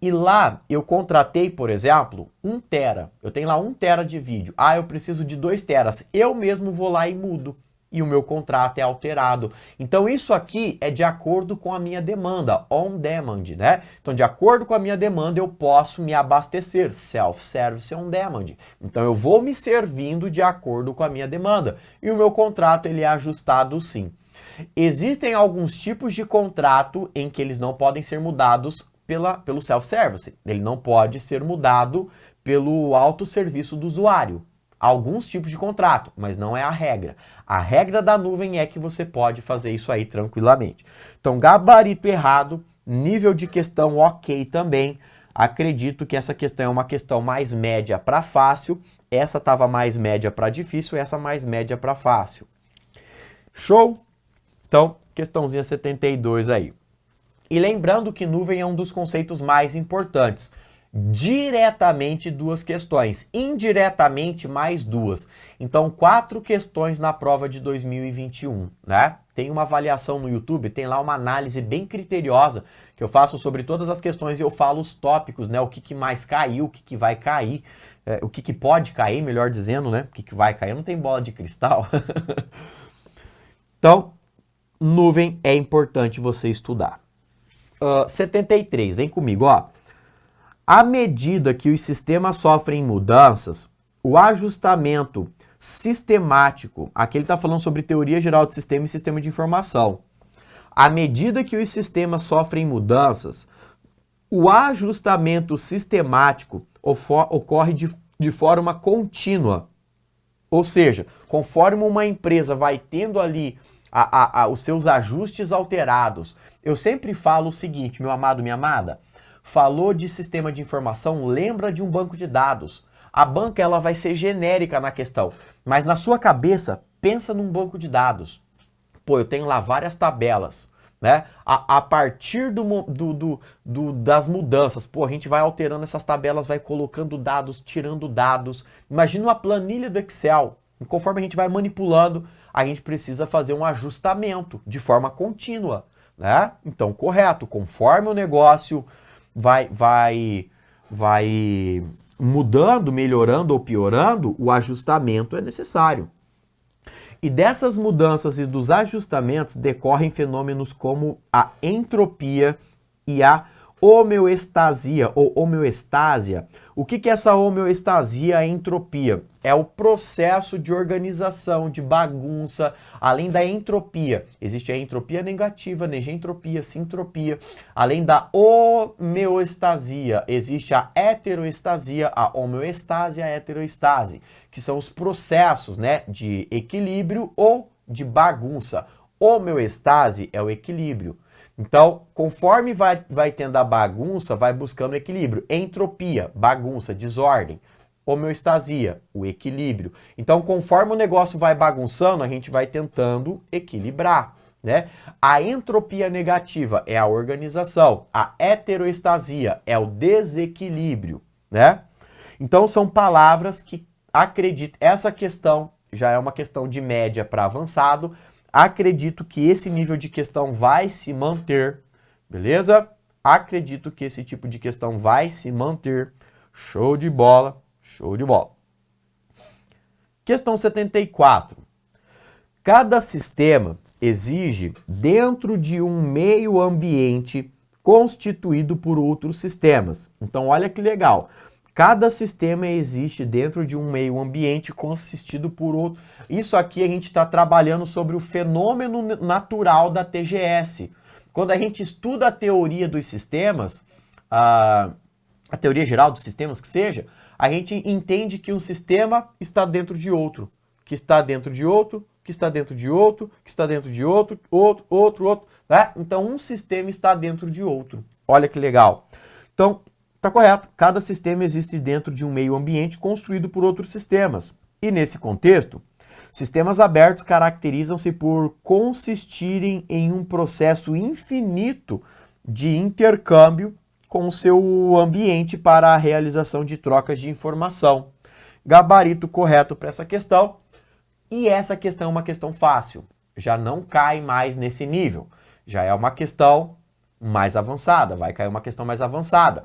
E lá eu contratei, por exemplo, 1 tera. Eu tenho lá 1 tera de vídeo. Ah, eu preciso de 2 teras. Eu mesmo vou lá e mudo. E o meu contrato é alterado. Então isso aqui é de acordo com a minha demanda, on demand, né? Então de acordo com a minha demanda eu posso me abastecer, self-service on demand. Então eu vou me servindo de acordo com a minha demanda. E o meu contrato ele é ajustado sim. Existem alguns tipos de contrato em que eles não podem ser mudados pelo self-service. Ele não pode ser mudado pelo autosserviço do usuário. Alguns tipos de contrato, mas não é a regra. A regra da nuvem é que você pode fazer isso aí tranquilamente. Então, gabarito errado, nível de questão ok também. Acredito que essa questão é uma questão mais média para fácil. Essa estava mais média para difícil, essa mais média para fácil. Show? Então, questãozinha 72 aí. E lembrando que nuvem é um dos conceitos mais importantes. Diretamente 2 questões, indiretamente mais 2. Então 4 questões na prova de 2021, né? Tem uma avaliação no YouTube, tem lá uma análise bem criteriosa que eu faço sobre todas as questões e eu falo os tópicos, né? O que mais caiu, o que vai cair, o que pode cair, melhor dizendo, né? O que vai cair, não tem bola de cristal. Então, nuvem é importante você estudar. 73, vem comigo, ó. À medida que os sistemas sofrem mudanças, o ajustamento sistemático, aqui ele está falando sobre teoria geral de sistema e sistema de informação. À medida que os sistemas sofrem mudanças, o ajustamento sistemático ocorre de forma contínua. Ou seja, conforme uma empresa vai tendo ali os seus ajustes alterados, eu sempre falo o seguinte, meu amado, minha amada, falou de sistema de informação, lembra de um banco de dados. A banca ela vai ser genérica na questão, mas na sua cabeça, pensa num banco de dados. Pô, eu tenho lá várias tabelas, né? A partir das mudanças, pô, a gente vai alterando essas tabelas, vai colocando dados, tirando dados. Imagina uma planilha do Excel. E conforme a gente vai manipulando, a gente precisa fazer um ajustamento de forma contínua, né? Então, correto, conforme o negócio vai mudando, melhorando ou piorando, o ajustamento é necessário. E dessas mudanças e dos ajustamentos decorrem fenômenos como a entropia e a homeostasia ou homeostásia. O que é essa homeostasia e entropia? É o processo de organização, de bagunça, além da entropia. Existe a entropia negativa, negentropia, sintropia. Além da homeostasia, existe a heteroestasia, a homeostase e a heteroestase, que são os processos, né, de equilíbrio ou de bagunça. Homeostase é o equilíbrio. Então, conforme vai tendo a bagunça, vai buscando equilíbrio. Entropia, bagunça, desordem. Homeostasia, o equilíbrio. Então, conforme o negócio vai bagunçando, a gente vai tentando equilibrar, né? A entropia negativa é a organização. A heteroestasia é o desequilíbrio, né? Então, são palavras que acredito. Essa questão já é uma questão de média para avançado. Acredito que esse nível de questão vai se manter, beleza? Acredito que esse tipo de questão vai se manter. Show de bola, show de bola. Questão 74. Cada sistema exige, dentro de um meio ambiente constituído por outros sistemas. Então, olha que legal. Cada sistema existe dentro de um meio ambiente consistido por outro. Isso aqui a gente está trabalhando sobre o fenômeno natural da TGS. Quando a gente estuda a teoria dos sistemas, a teoria geral dos sistemas que seja, a gente entende que um sistema está dentro de outro, que está dentro de outro, que está dentro de outro, que está dentro de outro, outro, né? Então um sistema está dentro de outro. Olha que legal. Então, tá correto. Cada sistema existe dentro de um meio ambiente construído por outros sistemas. E nesse contexto, sistemas abertos caracterizam-se por consistirem em um processo infinito de intercâmbio com o seu ambiente para a realização de trocas de informação. Gabarito correto para essa questão. E essa questão é uma questão fácil. Já não cai mais nesse nível. Já é uma questão mais avançada. Vai cair uma questão mais avançada.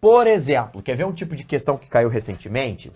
Por exemplo, quer ver um tipo de questão que caiu recentemente?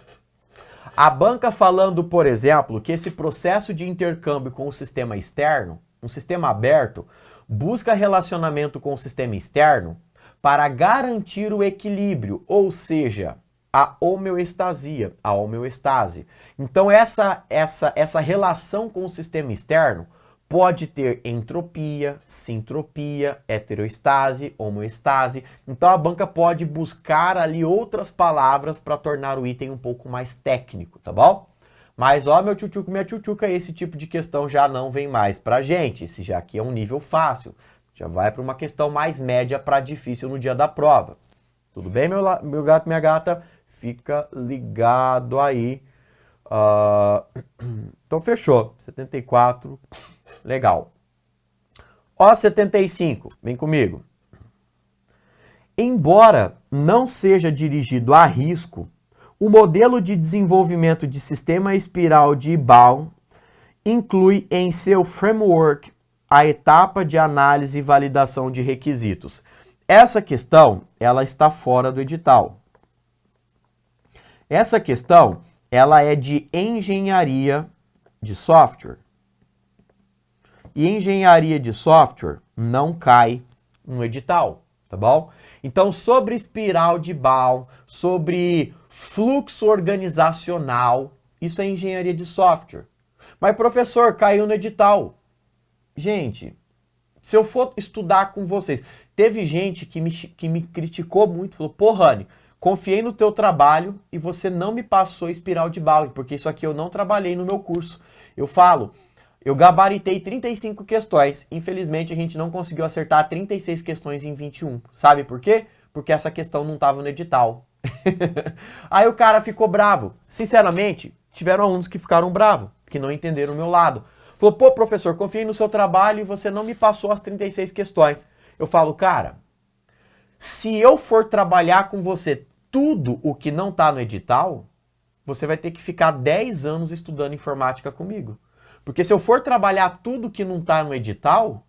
A banca falando, por exemplo, que esse processo de intercâmbio com o sistema externo, um sistema aberto, busca relacionamento com o sistema externo para garantir o equilíbrio, ou seja, a homeostasia, a homeostase. Então essa relação com o sistema externo pode ter entropia, sintropia, heterostase, homeostase. Então a banca pode buscar ali outras palavras para tornar o item um pouco mais técnico, tá bom? Mas ó, meu tchutchuco, minha tchutchuca, esse tipo de questão já não vem mais pra gente. Esse já aqui é um nível fácil. Já vai para uma questão mais média para difícil no dia da prova. Tudo bem, meu gato, minha gata? Fica ligado aí. Então fechou. 74. Legal. Ó, 75. Vem comigo. Embora não seja dirigido a risco, o modelo de desenvolvimento de sistema espiral de Baum inclui em seu framework a etapa de análise e validação de requisitos. Essa questão, ela está fora do edital. Essa questão, ela é de engenharia de software. E engenharia de software não cai no edital, tá bom? Então, sobre espiral de Baum, sobre fluxo organizacional, isso é engenharia de software. Mas, professor, caiu no edital. Gente, se eu for estudar com vocês, teve gente que me criticou muito, falou, pô, Rani, confiei no teu trabalho e você não me passou espiral de Baum, porque isso aqui eu não trabalhei no meu curso. Eu falo, eu gabaritei 35 questões, infelizmente a gente não conseguiu acertar 36 questões em 21. Sabe por quê? Porque essa questão não estava no edital. Aí o cara ficou bravo. Sinceramente, tiveram alunos que ficaram bravos, que não entenderam o meu lado. Falou, pô, professor, confiei no seu trabalho e você não me passou as 36 questões. Eu falo, cara, se eu for trabalhar com você tudo o que não está no edital, você vai ter que ficar 10 anos estudando informática comigo. Porque se eu for trabalhar tudo que não está no edital,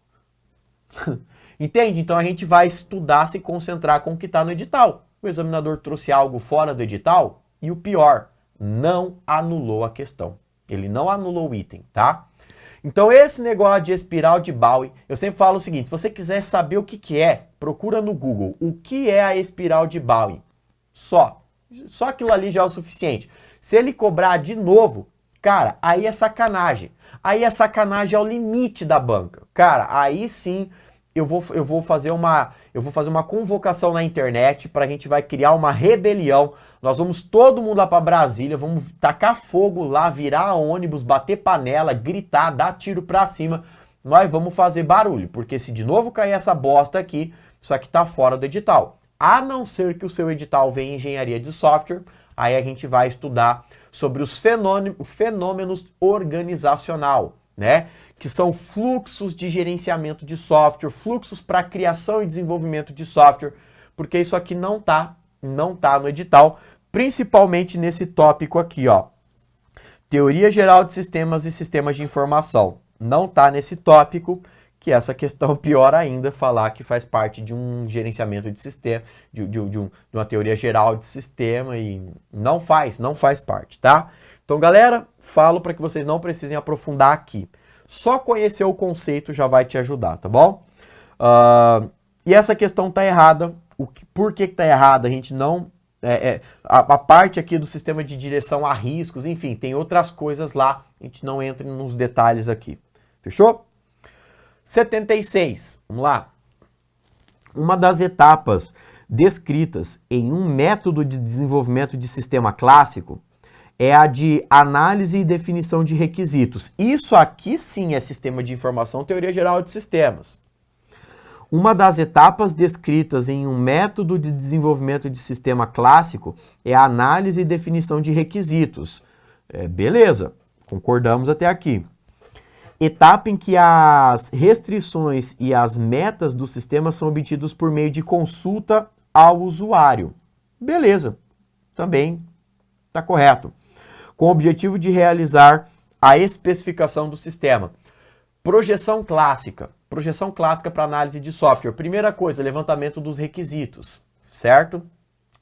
entende? Então a gente vai estudar, se concentrar com o que está no edital. O examinador trouxe algo fora do edital e o pior, não anulou a questão. Ele não anulou o item, tá? Então esse negócio de espiral de Baum, eu sempre falo o seguinte, se você quiser saber o que é, procura no Google o que é a espiral de Baum. Só aquilo ali já é o suficiente. Se ele cobrar de novo, cara, aí é sacanagem. Aí a sacanagem é o limite da banca. Cara, aí sim eu vou fazer uma convocação na internet para a gente vai criar uma rebelião. Nós vamos todo mundo lá para Brasília, vamos tacar fogo lá, virar ônibus, bater panela, gritar, dar tiro para cima. Nós vamos fazer barulho, porque se de novo cair essa bosta aqui, isso aqui tá fora do edital. A não ser que o seu edital venha em engenharia de software, aí a gente vai estudar sobre os fenômenos organizacional, né? Que são fluxos de gerenciamento de software, fluxos para criação e desenvolvimento de software, porque isso aqui não tá no edital, principalmente nesse tópico aqui, ó. Teoria geral de sistemas e sistemas de informação. Não tá nesse tópico, que essa questão pior ainda, falar que faz parte de um gerenciamento de sistema, de uma teoria geral de sistema e não faz parte, tá? Então, galera, falo para que vocês não precisem aprofundar aqui. Só conhecer o conceito já vai te ajudar, tá bom? E essa questão tá errada. Por que tá errada? A gente não... a parte aqui do sistema de direção a riscos, enfim, tem outras coisas lá. A gente não entra nos detalhes aqui. Fechou? 76. Vamos lá. Uma das etapas descritas em um método de desenvolvimento de sistema clássico é a de análise e definição de requisitos. Isso aqui sim é sistema de informação, teoria geral de sistemas. Uma das etapas descritas em um método de desenvolvimento de sistema clássico é a análise e definição de requisitos. Beleza, concordamos até aqui. Etapa em que as restrições e as metas do sistema são obtidos por meio de consulta ao usuário. Beleza, também está correto. Com o objetivo de realizar a especificação do sistema. Projeção clássica para análise de software. Primeira coisa, levantamento dos requisitos, certo?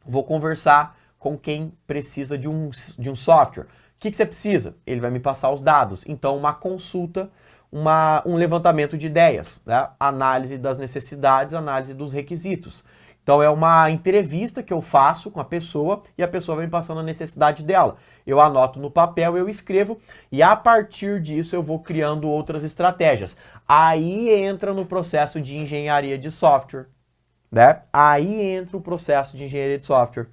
Vou conversar com quem precisa de um software. O que você precisa? Ele vai me passar os dados. Então, uma consulta, um levantamento de ideias, né? Análise das necessidades, análise dos requisitos. Então, é uma entrevista que eu faço com a pessoa e a pessoa vai me passando a necessidade dela. Eu anoto no papel, eu escrevo e a partir disso eu vou criando outras estratégias. Aí entra no processo de engenharia de software, né? Aí entra o processo de engenharia de software,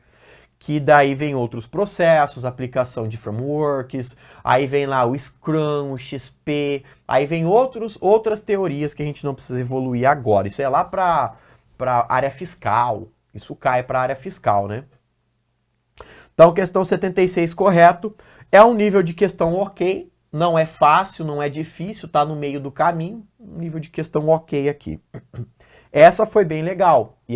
que daí vem outros processos, aplicação de frameworks, aí vem lá o Scrum, o XP, aí vem outras teorias que a gente não precisa evoluir agora. Isso é lá para área fiscal, isso cai para a área fiscal, né? Então, questão 76 correto, é um nível de questão ok, não é fácil, não é difícil, tá no meio do caminho, nível de questão ok aqui. Essa foi bem legal, e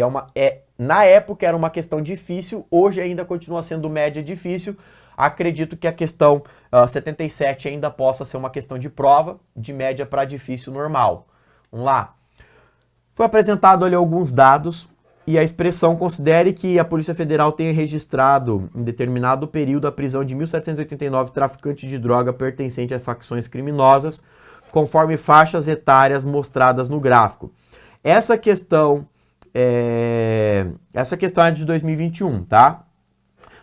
na época era uma questão difícil, hoje ainda continua sendo média difícil, acredito que a questão 77 ainda possa ser uma questão de prova, de média para difícil normal. Vamos lá. Foi apresentado ali alguns dados, e a expressão considere que a Polícia Federal tenha registrado em determinado período a prisão de 1.789 traficantes de droga pertencentes a facções criminosas, conforme faixas etárias mostradas no gráfico. Essa questão é de 2021, tá?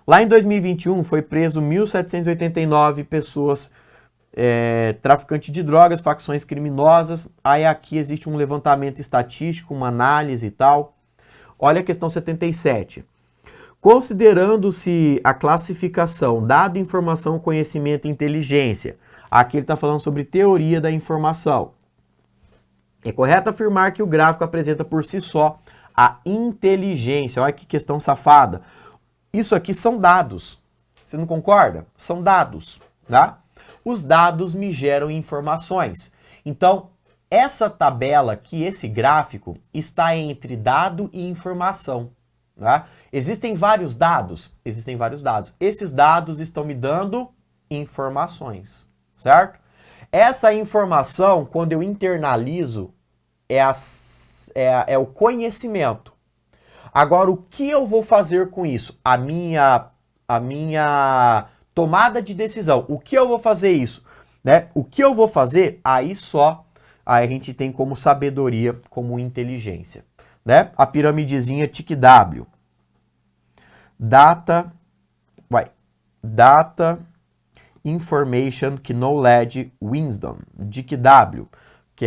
Lá em 2021 foi preso 1.789 pessoas traficantes de drogas, facções criminosas. Aí aqui existe um levantamento estatístico, uma análise e tal. Olha a questão 77. Considerando-se a classificação dado, informação, conhecimento e inteligência. Aqui ele está falando sobre teoria da informação. É correto afirmar que o gráfico apresenta por si só a inteligência. Olha que questão safada. Isso aqui são dados. Você não concorda? São dados, tá? Os dados me geram informações. Então, essa tabela aqui, esse gráfico, está entre dado e informação. Tá? Existem vários dados? Existem vários dados. Esses dados estão me dando informações, certo? Essa informação, quando eu internalizo, é o conhecimento. Agora, o que eu vou fazer com isso? A minha tomada de decisão. O que eu vou fazer isso? Né? O que eu vou fazer? Aí a gente tem como sabedoria, como inteligência. Né? A piramidezinha TIC-W. Data, Information, Knowledge, Wisdom. DIC-W, que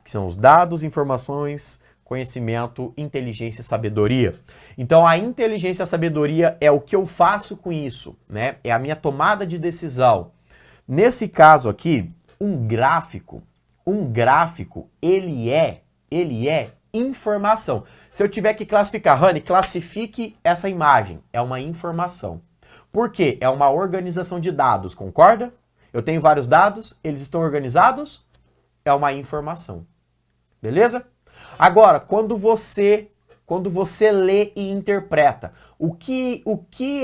são os dados, informações, conhecimento, inteligência e sabedoria. Então, a inteligência e a sabedoria é o que eu faço com isso, né? É a minha tomada de decisão. Nesse caso aqui, um gráfico, ele é informação. Se eu tiver que classificar, Rani, classifique essa imagem. É uma informação. Por quê? É uma organização de dados, concorda? Eu tenho vários dados, eles estão organizados, é uma informação. Beleza? Agora, quando você lê e interpreta, o que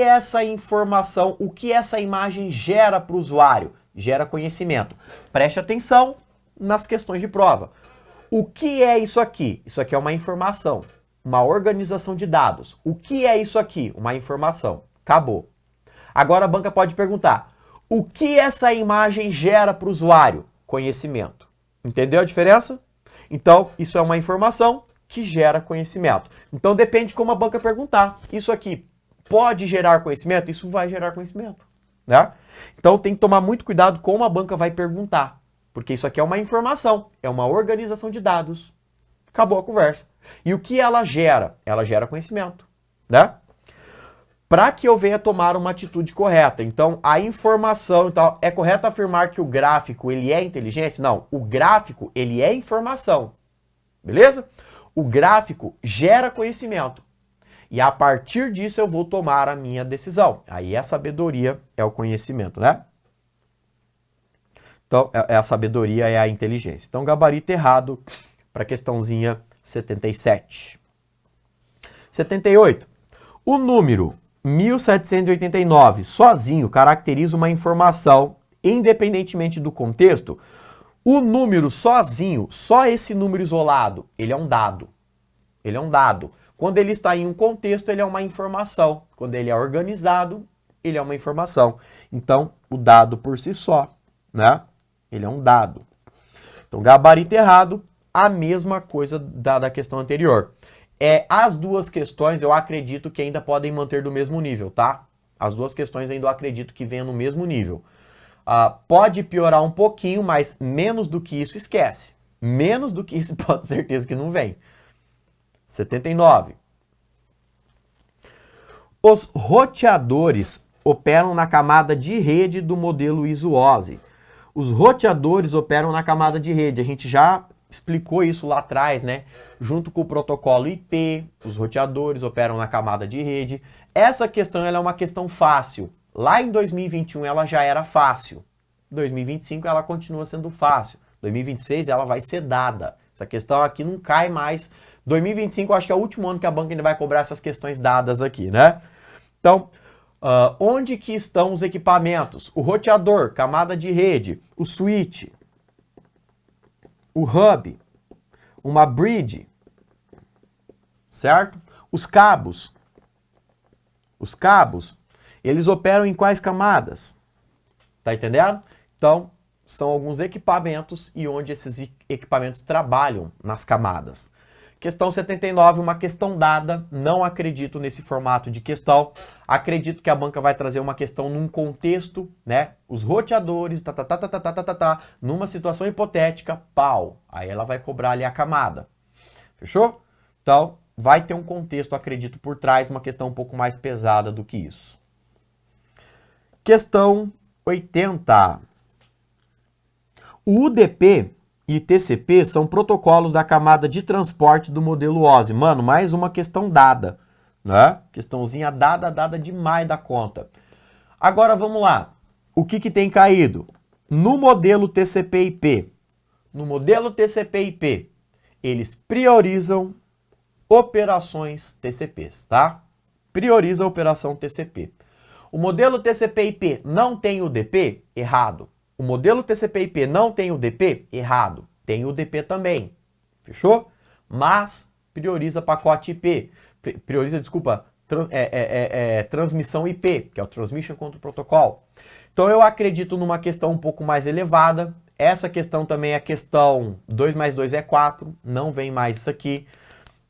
essa informação, o que essa imagem gera para o usuário? Gera conhecimento. Preste atenção nas questões de prova. O que é isso aqui? Isso aqui é uma informação, uma organização de dados. O que é isso aqui? Uma informação. Acabou. Agora a banca pode perguntar, o que essa imagem gera para o usuário? Conhecimento. Entendeu a diferença? Então, isso é uma informação que gera conhecimento. Então, depende de como a banca perguntar. Isso aqui pode gerar conhecimento? Isso vai gerar conhecimento, né? Então, tem que tomar muito cuidado como a banca vai perguntar. Porque isso aqui é uma informação, é uma organização de dados. Acabou a conversa. E o que ela gera? Ela gera conhecimento, né? Para que eu venha tomar uma atitude correta. Então, a informação, então, é correto afirmar que o gráfico, ele é inteligência? Não, o gráfico, ele é informação. Beleza? O gráfico gera conhecimento. E a partir disso eu vou tomar a minha decisão. Aí a sabedoria é o conhecimento, né? Então, a sabedoria é a inteligência. Então, gabarito errado para a questãozinha 77. 78. O número 1789 sozinho caracteriza uma informação, independentemente do contexto. O número sozinho, só esse número isolado, ele é um dado. Ele é um dado. Quando ele está em um contexto, ele é uma informação. Quando ele é organizado, ele é uma informação. Então, o dado por si só, né? Ele é um dado. Então, gabarito errado, a mesma coisa da questão anterior. As duas questões eu acredito que ainda podem manter do mesmo nível, tá? As duas questões ainda eu acredito que venham no mesmo nível. Pode piorar um pouquinho, mas menos do que isso, esquece. Menos do que isso, pode ter certeza que não vem. 79. Os roteadores operam na camada de rede do modelo ISO-OSI. Os roteadores operam na camada de rede. A gente já explicou isso lá atrás, né? Junto com o protocolo IP, os roteadores operam na camada de rede. Essa questão ela é uma questão fácil. Lá em 2021 ela já era fácil. Em 2025 ela continua sendo fácil. 2026 ela vai ser dada. Essa questão aqui não cai mais. 2025 eu acho que é o último ano que a banca ainda vai cobrar essas questões dadas aqui, né? Então, onde que estão os equipamentos? O roteador, camada de rede, o switch, o hub, uma bridge, certo? Os cabos, eles operam em quais camadas? Tá entendendo? Então, são alguns equipamentos e onde esses equipamentos trabalham nas camadas. Questão 79, uma questão dada, não acredito nesse formato de questão, acredito que a banca vai trazer uma questão num contexto, né, os roteadores, numa situação hipotética, pau, aí ela vai cobrar ali a camada, fechou? Então, vai ter um contexto, acredito, por trás, uma questão um pouco mais pesada do que isso. Questão 80. O UDP e TCP são protocolos da camada de transporte do modelo OSI. Mano, mais uma questão dada, né? Questãozinha dada demais da conta. Agora vamos lá. O que tem caído? No modelo TCP/IP. No modelo TCP/IP, eles priorizam operações TCPs, tá? Prioriza a operação TCP. O modelo TCP/IP não tem UDP? Errado. O modelo TCP/IP não tem UDP? Errado. Tem UDP também. Fechou? Mas prioriza pacote IP. Transmissão IP, que é o Transmission Control Protocol. Então eu acredito numa questão um pouco mais elevada. Essa questão também é questão 2 mais 2 é 4. Não vem mais isso aqui.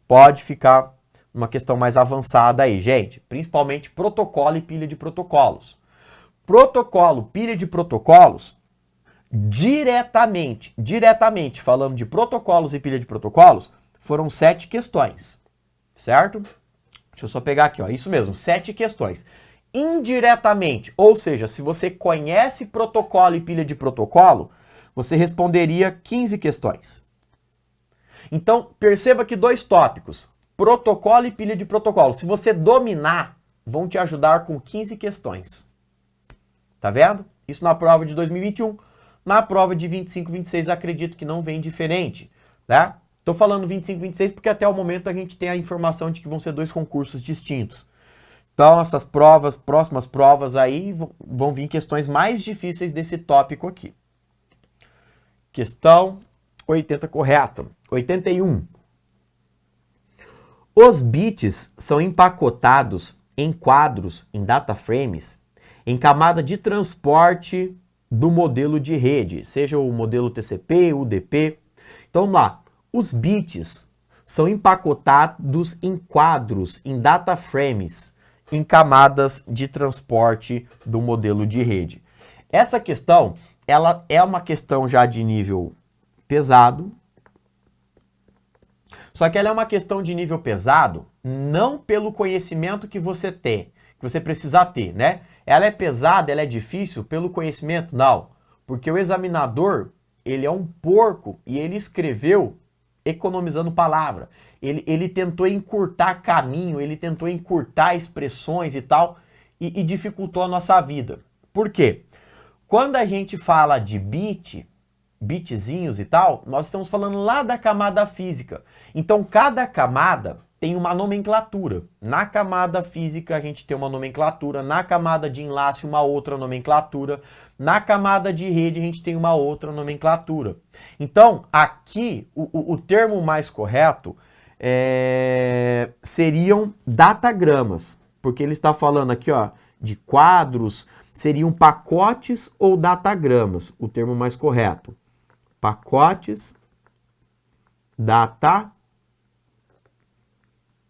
Pode ficar uma questão mais avançada aí, gente. Principalmente protocolo e pilha de protocolos. Protocolo, pilha de protocolos, diretamente falando de protocolos e pilha de protocolos, foram 7 questões, certo? Deixa eu só pegar aqui, ó, isso mesmo, 7 questões. Indiretamente, ou seja, se você conhece protocolo e pilha de protocolo, você responderia 15 questões. Então, perceba que 2 tópicos, protocolo e pilha de protocolo, se você dominar, vão te ajudar com 15 questões. Tá vendo? Isso na prova de 2021. Na prova de 25, 26, acredito que não vem diferente, né? Tô falando 25, 26 porque até o momento a gente tem a informação de que vão ser 2 concursos distintos. Então, essas provas, próximas provas aí, vão vir questões mais difíceis desse tópico aqui. Questão 80 correta. 81. Os bits são empacotados em quadros, em data frames, em camada de transporte do modelo de rede, seja o modelo TCP, UDP. Então vamos lá, os bits são empacotados em quadros, em data frames, em camadas de transporte do modelo de rede. Essa questão, ela é uma questão já de nível pesado, só que ela é uma questão de nível pesado não pelo conhecimento que você tem, que você precisa ter, né? Ela é pesada, ela é difícil pelo conhecimento? Não, porque o examinador, ele é um porco e ele escreveu economizando palavra. Ele tentou encurtar caminho, ele tentou encurtar expressões e tal, e dificultou a nossa vida. Por quê? Quando a gente fala de bitzinhos e tal, nós estamos falando lá da camada física. Então, cada camada tem uma nomenclatura. Na camada física a gente tem uma nomenclatura, na camada de enlace uma outra nomenclatura, na camada de rede a gente tem uma outra nomenclatura. Então, aqui o termo mais correto seriam datagramas, porque ele está falando aqui, ó, de quadros, seriam pacotes ou datagramas, o termo mais correto. Pacotes,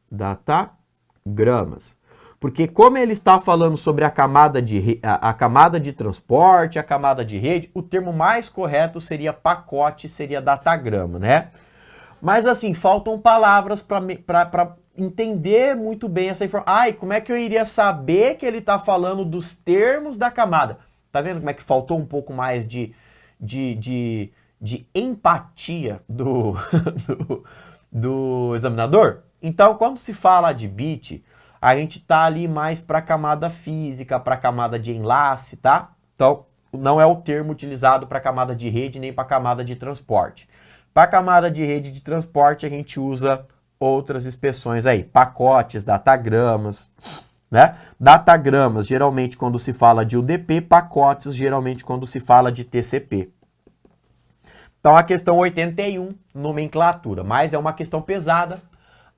datagramas. Porque como ele está falando sobre a camada de transporte, a camada de rede, o termo mais correto seria pacote, seria datagrama, né? Mas assim, faltam palavras para entender muito bem essa informação. Ai, como é que eu iria saber que ele está falando dos termos da camada? Tá vendo como é que faltou um pouco mais de empatia do examinador? Então, quando se fala de bit, a gente tá ali mais para a camada física, para a camada de enlace, tá? Então, não é o termo utilizado para a camada de rede nem para a camada de transporte. Para a camada de rede de transporte, a gente usa outras expressões aí, pacotes, datagramas, né? Datagramas, geralmente quando se fala de UDP, pacotes, geralmente quando se fala de TCP. Então, a questão 81, nomenclatura, mas é uma questão pesada.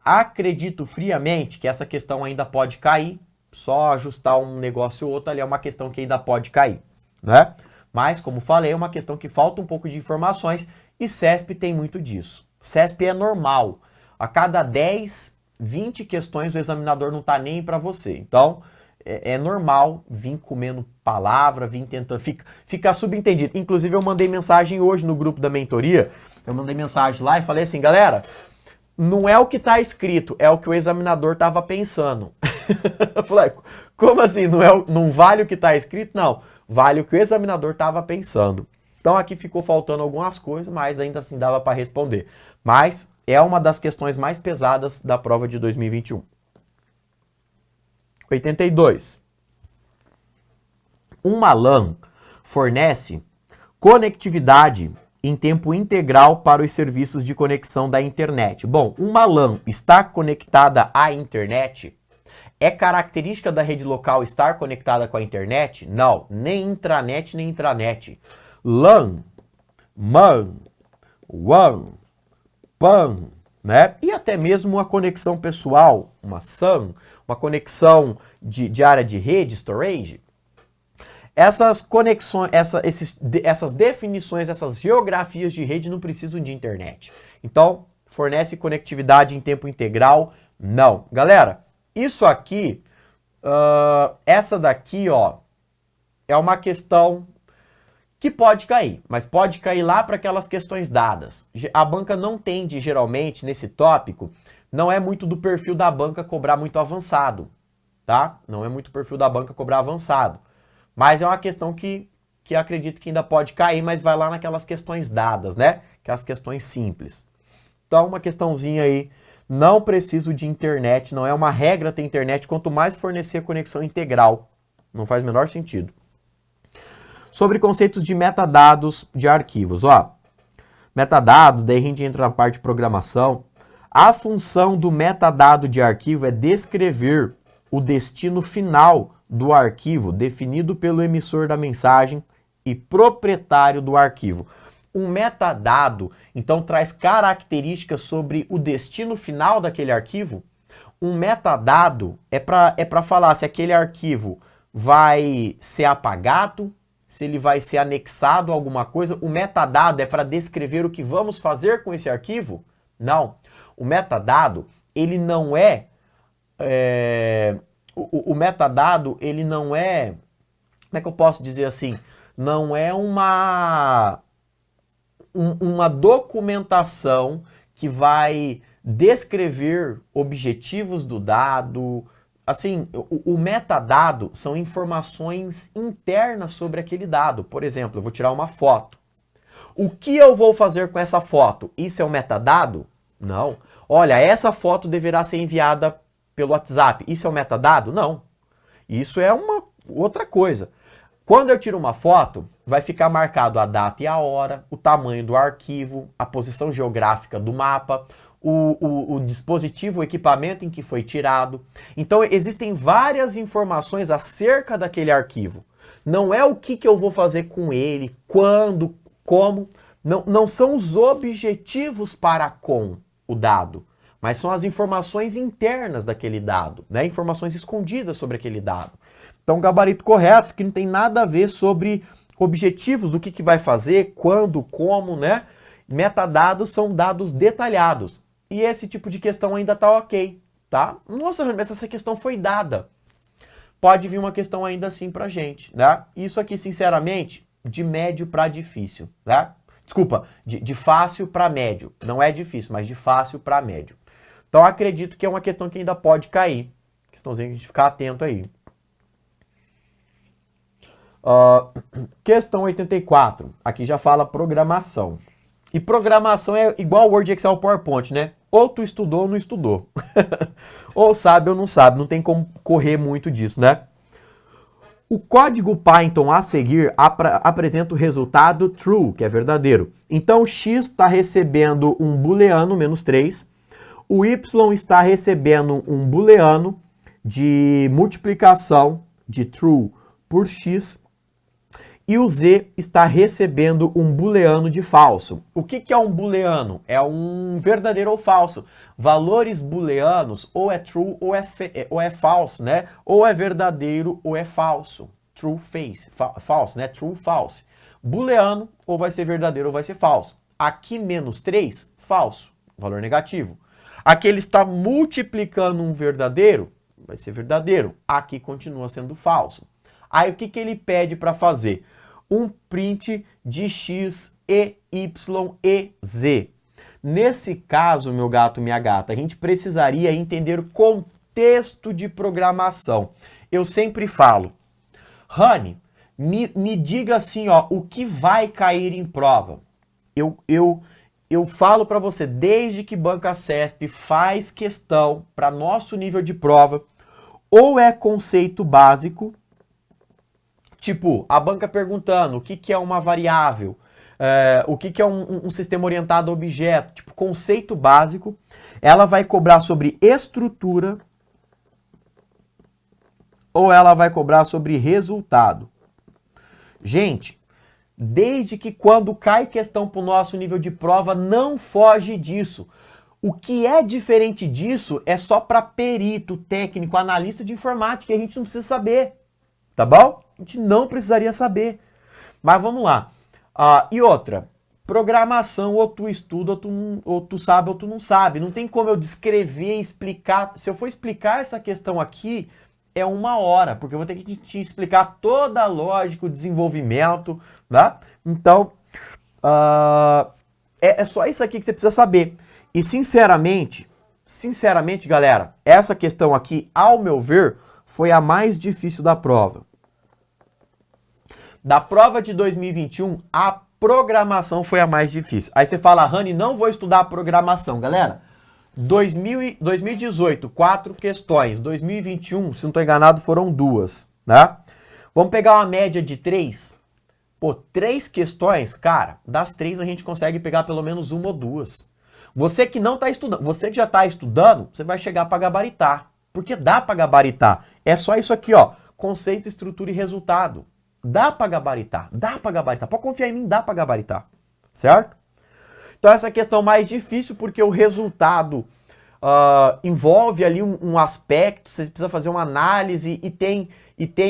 Acredito friamente que essa questão ainda pode cair, só ajustar um negócio ou outro ali é uma questão que ainda pode cair, né? Mas, como falei, é uma questão que falta um pouco de informações e CESP tem muito disso. CESP é normal. A cada 10, 20 questões o examinador não tá nem para você. Então, é normal vir comendo palavra, vir tentando, ficar subentendido. Inclusive, eu mandei mensagem hoje no grupo da mentoria, eu mandei mensagem lá e falei assim, galera, não é o que está escrito, é o que o examinador estava pensando. Eu falei, como assim? Não vale o que está escrito? Não, vale o que o examinador estava pensando. Então aqui ficou faltando algumas coisas, mas ainda assim dava para responder. Mas é uma das questões mais pesadas da prova de 2021. 82. Uma LAN fornece conectividade em tempo integral para os serviços de conexão da internet. Bom, uma LAN está conectada à internet? É característica da rede local estar conectada com a internet? Não, nem intranet nem intranet. LAN, MAN, WAN, PAN, né? E até mesmo uma conexão pessoal, uma SAN, uma conexão de área de rede, storage. Essas conexões, essas definições, essas geografias de rede não precisam de internet. Então, fornece conectividade em tempo integral? Não. Galera, isso aqui, essa daqui, ó, é uma questão que pode cair, mas pode cair lá para aquelas questões dadas. A banca não tende, geralmente, nesse tópico, não é muito do perfil da banca cobrar muito avançado, tá? Não é muito perfil da banca cobrar avançado. Mas é uma questão que acredito que ainda pode cair, mas vai lá naquelas questões dadas, né? Aquelas questões simples. Então, uma questãozinha aí, não preciso de internet, não é uma regra ter internet, quanto mais fornecer conexão integral. Não faz o menor sentido. Sobre conceitos de metadados de arquivos, ó. Metadados, daí a gente entra na parte de programação. A função do metadado de arquivo é descrever o destino final do arquivo definido pelo emissor da mensagem e proprietário do arquivo. Um metadado, então, traz características sobre o destino final daquele arquivo. Um metadado é para falar se aquele arquivo vai ser apagado, se ele vai ser anexado a alguma coisa. O metadado é para descrever o que vamos fazer com esse arquivo? Não. O metadado, ele não o metadado, ele não é, como é que eu posso dizer assim? Não é uma documentação que vai descrever objetivos do dado. Assim, o metadado são informações internas sobre aquele dado. Por exemplo, eu vou tirar uma foto. O que eu vou fazer com essa foto? Isso é um metadado? Não. Olha, essa foto deverá ser enviada pelo WhatsApp. Isso é um metadado? Não. Isso é uma outra coisa. Quando eu tiro uma foto, vai ficar marcado a data e a hora, o tamanho do arquivo, a posição geográfica do mapa, o dispositivo, o equipamento em que foi tirado. Então, existem várias informações acerca daquele arquivo. Não é o que eu vou fazer com ele, quando, como. Não são os objetivos para com o dado, mas são as informações internas daquele dado, né? Informações escondidas sobre aquele dado. Então, gabarito correto, que não tem nada a ver sobre objetivos do que vai fazer, quando, como, né? Metadados são dados detalhados. E esse tipo de questão ainda tá ok, tá? Nossa, mas essa questão foi dada. Pode vir uma questão ainda assim pra gente, né? Isso aqui, sinceramente, de médio para difícil, né? Desculpa, de fácil para médio. Não é difícil, mas de fácil para médio. Então, acredito que é uma questão que ainda pode cair. Questãozinha que a gente ficar atento aí. Questão 84. Aqui já fala programação. E programação é igual Word, Excel, PowerPoint, né? Ou tu estudou ou não estudou. Ou sabe ou não sabe. Não tem como correr muito disso, né? O código Python a seguir apresenta o resultado true, que é verdadeiro. Então, x está recebendo um booleano, menos 3. O y está recebendo um booleano de multiplicação de true por x. E o z está recebendo um booleano de falso. O que é um booleano? É um verdadeiro ou falso. Valores booleanos ou é true ou é false, né? Ou é verdadeiro ou é falso. True, false, né? True, false. Booleano ou vai ser verdadeiro ou vai ser falso. Aqui menos 3, falso, valor negativo. Aqui ele está multiplicando um verdadeiro, vai ser verdadeiro. Aqui continua sendo falso. Aí o que ele pede para fazer? Um print de x, e, y e z. Nesse caso, meu gato, minha gata, a gente precisaria entender o contexto de programação. Eu sempre falo, Rani, me diga assim, ó, o que vai cair em prova. Eu falo para você, desde que Banca CESP faz questão para nosso nível de prova, ou é conceito básico, tipo, a banca perguntando o que é uma variável, o que é um sistema orientado a objeto, tipo, conceito básico. Ela vai cobrar sobre estrutura ou ela vai cobrar sobre resultado. Gente, desde que quando cai questão para o nosso nível de prova, não foge disso. O que é diferente disso é só para perito, técnico, analista de informática, que a gente não precisa saber, tá bom? A gente não precisaria saber. Mas vamos lá. E outra, programação ou tu estuda ou tu sabe ou tu não sabe. Não tem como eu descrever, explicar. Se eu for explicar essa questão aqui, é 1 hora, porque eu vou ter que te explicar toda a lógica, o desenvolvimento, tá? Então, é só isso aqui que você precisa saber. E sinceramente, galera, essa questão aqui, ao meu ver, foi a mais difícil da prova. Da prova de 2021, a programação foi a mais difícil. Aí você fala, Rani, não vou estudar programação. Galera, 2018, 4 questões. 2021, se não estou enganado, foram 2, né? Vamos pegar uma média de 3. Pô, 3 questões, cara, das 3 a gente consegue pegar pelo menos 1 ou 2. Você que não está estudando, você que já está estudando, você vai chegar para gabaritar. Porque dá para gabaritar. É só isso aqui, ó. Conceito, estrutura e resultado. Dá para gabaritar, dá para gabaritar. Pode confiar em mim, dá para gabaritar, certo? Então essa é a questão mais difícil porque o resultado envolve ali um aspecto, você precisa fazer uma análise e tem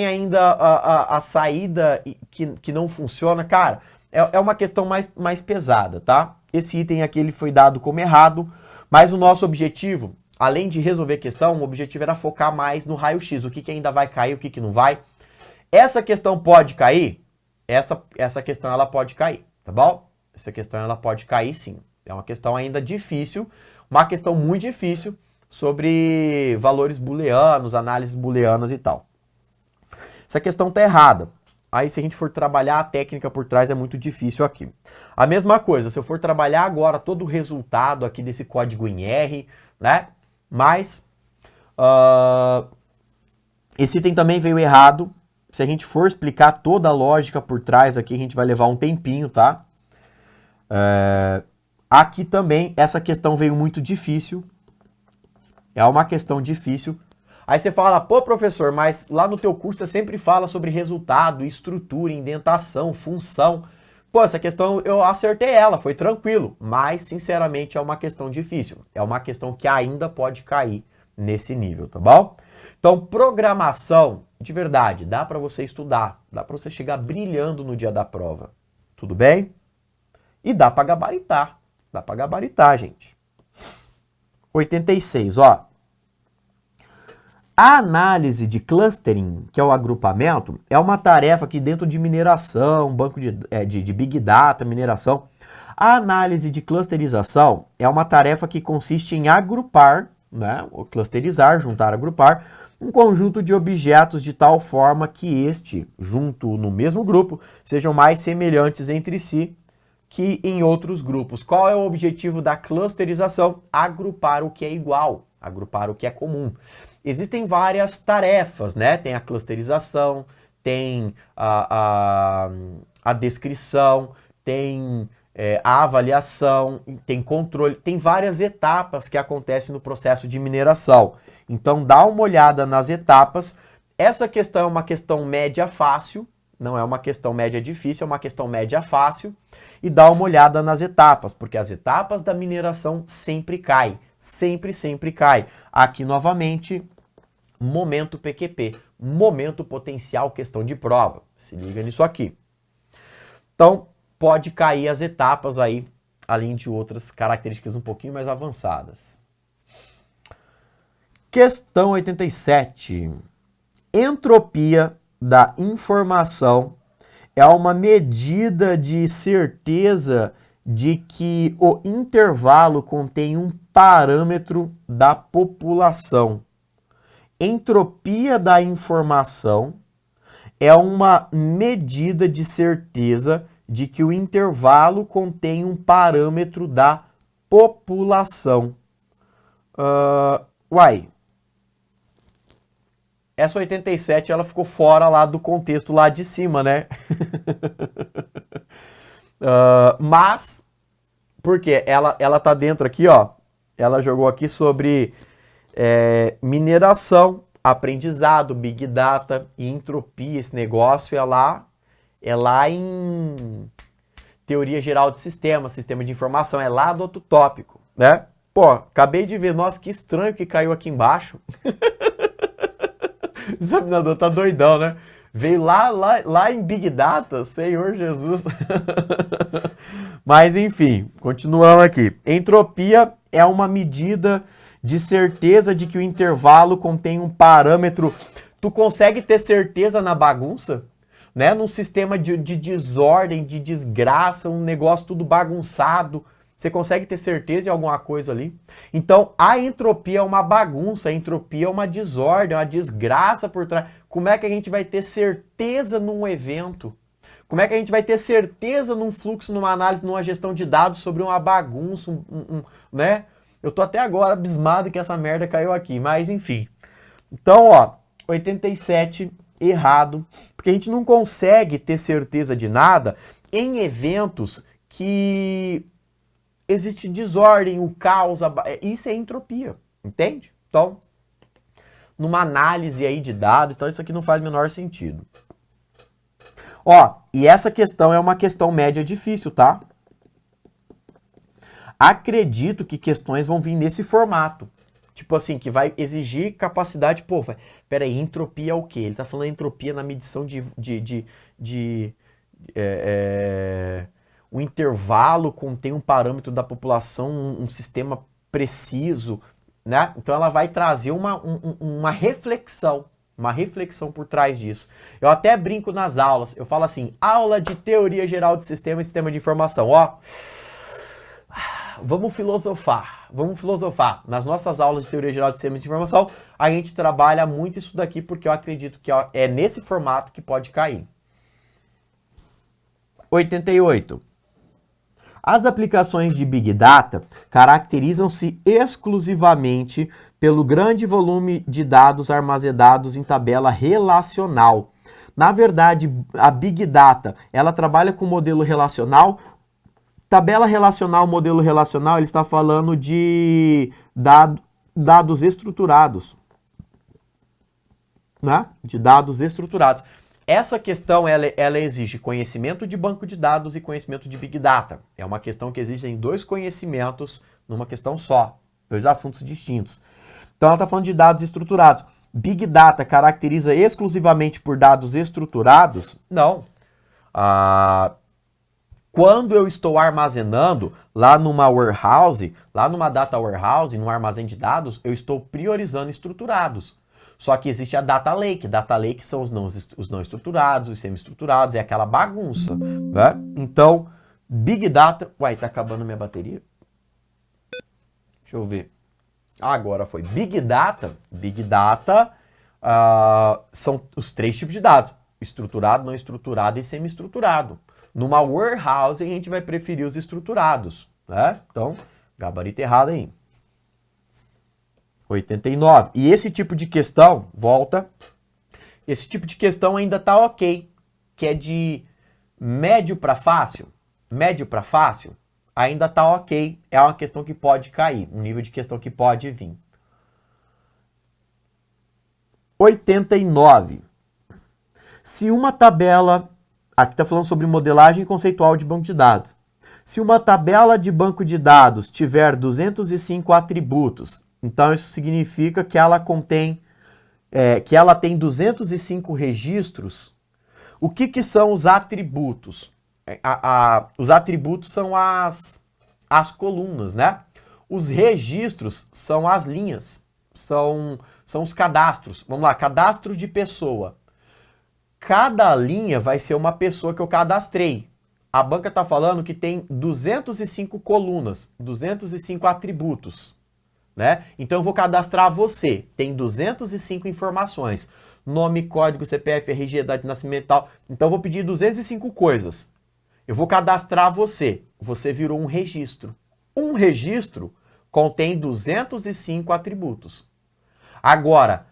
ainda a saída que não funciona. Cara, é uma questão mais pesada, tá? Esse item aqui ele foi dado como errado, mas o nosso objetivo, além de resolver a questão, o objetivo era focar mais no raio-x, o que ainda vai cair, o que não vai. Essa questão pode cair? Essa questão ela pode cair, tá bom? Essa questão ela pode cair sim. É uma questão ainda difícil, uma questão muito difícil sobre valores booleanos, análises booleanas e tal. Essa questão tá errada. Aí se a gente for trabalhar a técnica por trás é muito difícil aqui. A mesma coisa, se eu for trabalhar agora todo o resultado aqui desse código em R, né? Mas esse item também veio errado. Se a gente for explicar toda a lógica por trás aqui, a gente vai levar um tempinho, tá? Aqui também, essa questão veio muito difícil. É uma questão difícil. Aí você fala, pô, professor, mas lá no teu curso você sempre fala sobre resultado, estrutura, indentação, função. Pô, essa questão eu acertei ela, foi tranquilo. Mas, sinceramente, é uma questão difícil. É uma questão que ainda pode cair nesse nível, tá bom? Então, programação, de verdade, dá para você estudar. Dá para você chegar brilhando no dia da prova. Tudo bem? E dá para gabaritar. Dá para gabaritar, gente. 86, ó. A análise de clustering, que é o agrupamento, é uma tarefa que dentro de mineração, banco de Big Data, mineração, a análise de clusterização é uma tarefa que consiste em agrupar, né, ou clusterizar, juntar, agrupar, um conjunto de objetos de tal forma que este, junto no mesmo grupo, sejam mais semelhantes entre si que em outros grupos. Qual é o objetivo da clusterização? Agrupar o que é igual, agrupar o que é comum. Existem várias tarefas, né? Tem a clusterização, tem a descrição, tem a avaliação, tem controle, tem várias etapas que acontecem no processo de mineração. Então, dá uma olhada nas etapas. Essa questão é uma questão média fácil, não é uma questão média difícil, é uma questão média fácil. E dá uma olhada nas etapas, porque as etapas da mineração sempre caem. Sempre, sempre cai. Aqui, novamente, momento PQP, momento potencial questão de prova. Se liga nisso aqui. Então, pode cair as etapas aí, além de outras características um pouquinho mais avançadas. Questão 87. Entropia da informação é uma medida de certeza de que o intervalo contém um parâmetro da população. Entropia da informação é uma medida de certeza de que o intervalo contém um parâmetro da população. Essa 87 ela ficou fora lá do contexto lá de cima, né? Mas, por quê? Ela tá dentro aqui, ó. Ela jogou aqui sobre mineração, aprendizado, Big Data e entropia. Esse negócio é lá em teoria geral de sistemas, sistema de informação, é lá do outro tópico, né? Pô, acabei de ver, nossa, que estranho que caiu aqui embaixo. O examinador tá doidão, né? Veio lá em Big Data, Senhor Jesus. Mas enfim, continuando aqui. Entropia é uma medida de certeza de que o intervalo contém um parâmetro. Tu consegue ter certeza na bagunça? Né? Num sistema de desordem, de desgraça, um negócio tudo bagunçado. Você consegue ter certeza em alguma coisa ali? Então, a entropia é uma bagunça, a entropia é uma desordem, é uma desgraça por trás. Como é que a gente vai ter certeza num evento? Como é que a gente vai ter certeza num fluxo, numa análise, numa gestão de dados sobre uma bagunça, né? Eu tô até agora abismado que essa merda caiu aqui, mas enfim. Então, ó, 87, errado, porque a gente não consegue ter certeza de nada em eventos que existe desordem, o caos, isso é entropia, entende? Então, numa análise aí de dados, então isso aqui não faz o menor sentido. Ó, e essa questão é uma questão média difícil, tá? Acredito que questões vão vir nesse formato. Tipo assim, que vai exigir capacidade, pô, peraí, entropia é o quê? Ele tá falando entropia na medição o intervalo contém um parâmetro da população, um sistema preciso, né? Então ela vai trazer uma reflexão por trás disso. Eu até brinco nas aulas, eu falo assim, aula de teoria geral de sistema e sistema de informação, ó. Vamos filosofar. Nas nossas aulas de teoria geral de sistema de informação, a gente trabalha muito isso daqui porque eu acredito que é nesse formato que pode cair. 88. As aplicações de Big Data caracterizam-se exclusivamente pelo grande volume de dados armazenados em tabela relacional. Na verdade, a Big Data, ela trabalha com modelo relacional Tabela relacional, modelo relacional, ele está falando de dados estruturados, né? De dados estruturados. Essa questão, ela exige conhecimento de banco de dados e conhecimento de Big Data. É uma questão que exige dois conhecimentos numa questão só, dois assuntos distintos. Então, ela está falando de dados estruturados. Big Data caracteriza exclusivamente por dados estruturados? Não. Quando eu estou armazenando lá numa warehouse, lá numa data warehouse, num armazém de dados, eu estou priorizando estruturados. Só que existe a Data Lake. Data Lake são os não estruturados, os semi-estruturados, é aquela bagunça, né? Então, Big Data... Uai, tá acabando minha bateria? Deixa eu ver. Agora foi. Big Data. Big Data são os três tipos de dados. Estruturado, não estruturado e semi-estruturado. Numa warehouse, a gente vai preferir os estruturados, né? Então, gabarito errado aí. 89. E esse tipo de questão, volta, esse tipo de questão ainda tá ok, que é de médio para fácil, ainda tá ok, é uma questão que pode cair, um nível de questão que pode vir. 89. Se uma tabela, aqui está falando sobre modelagem conceitual de banco de dados, se uma tabela de banco de dados tiver 205 atributos, então isso significa que ela contém, tem 205 registros. O que são os atributos? Os atributos são as colunas, né? Os registros são as linhas, são os cadastros. Vamos lá, cadastro de pessoa. Cada linha vai ser uma pessoa que eu cadastrei. A banca está falando que tem 205 colunas, 205 atributos, né? Então eu vou cadastrar você. Tem 205 informações. Nome, código, CPF, RG, data de nascimento e tal. Então eu vou pedir 205 coisas. Eu vou cadastrar você. Você virou um registro. Um registro contém 205 atributos. Agora,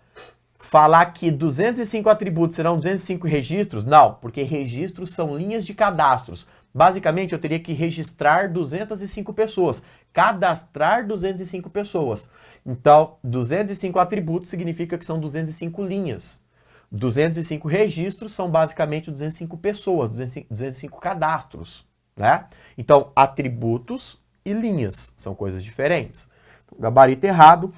falar que 205 atributos serão 205 registros? Não, porque registros são linhas de cadastros. Basicamente, eu teria que registrar 205 pessoas, cadastrar 205 pessoas. Então, 205 atributos significa que são 205 linhas. 205 registros são basicamente 205 pessoas, 205 cadastros, né? Então, atributos e linhas são coisas diferentes. Então, gabarito errado.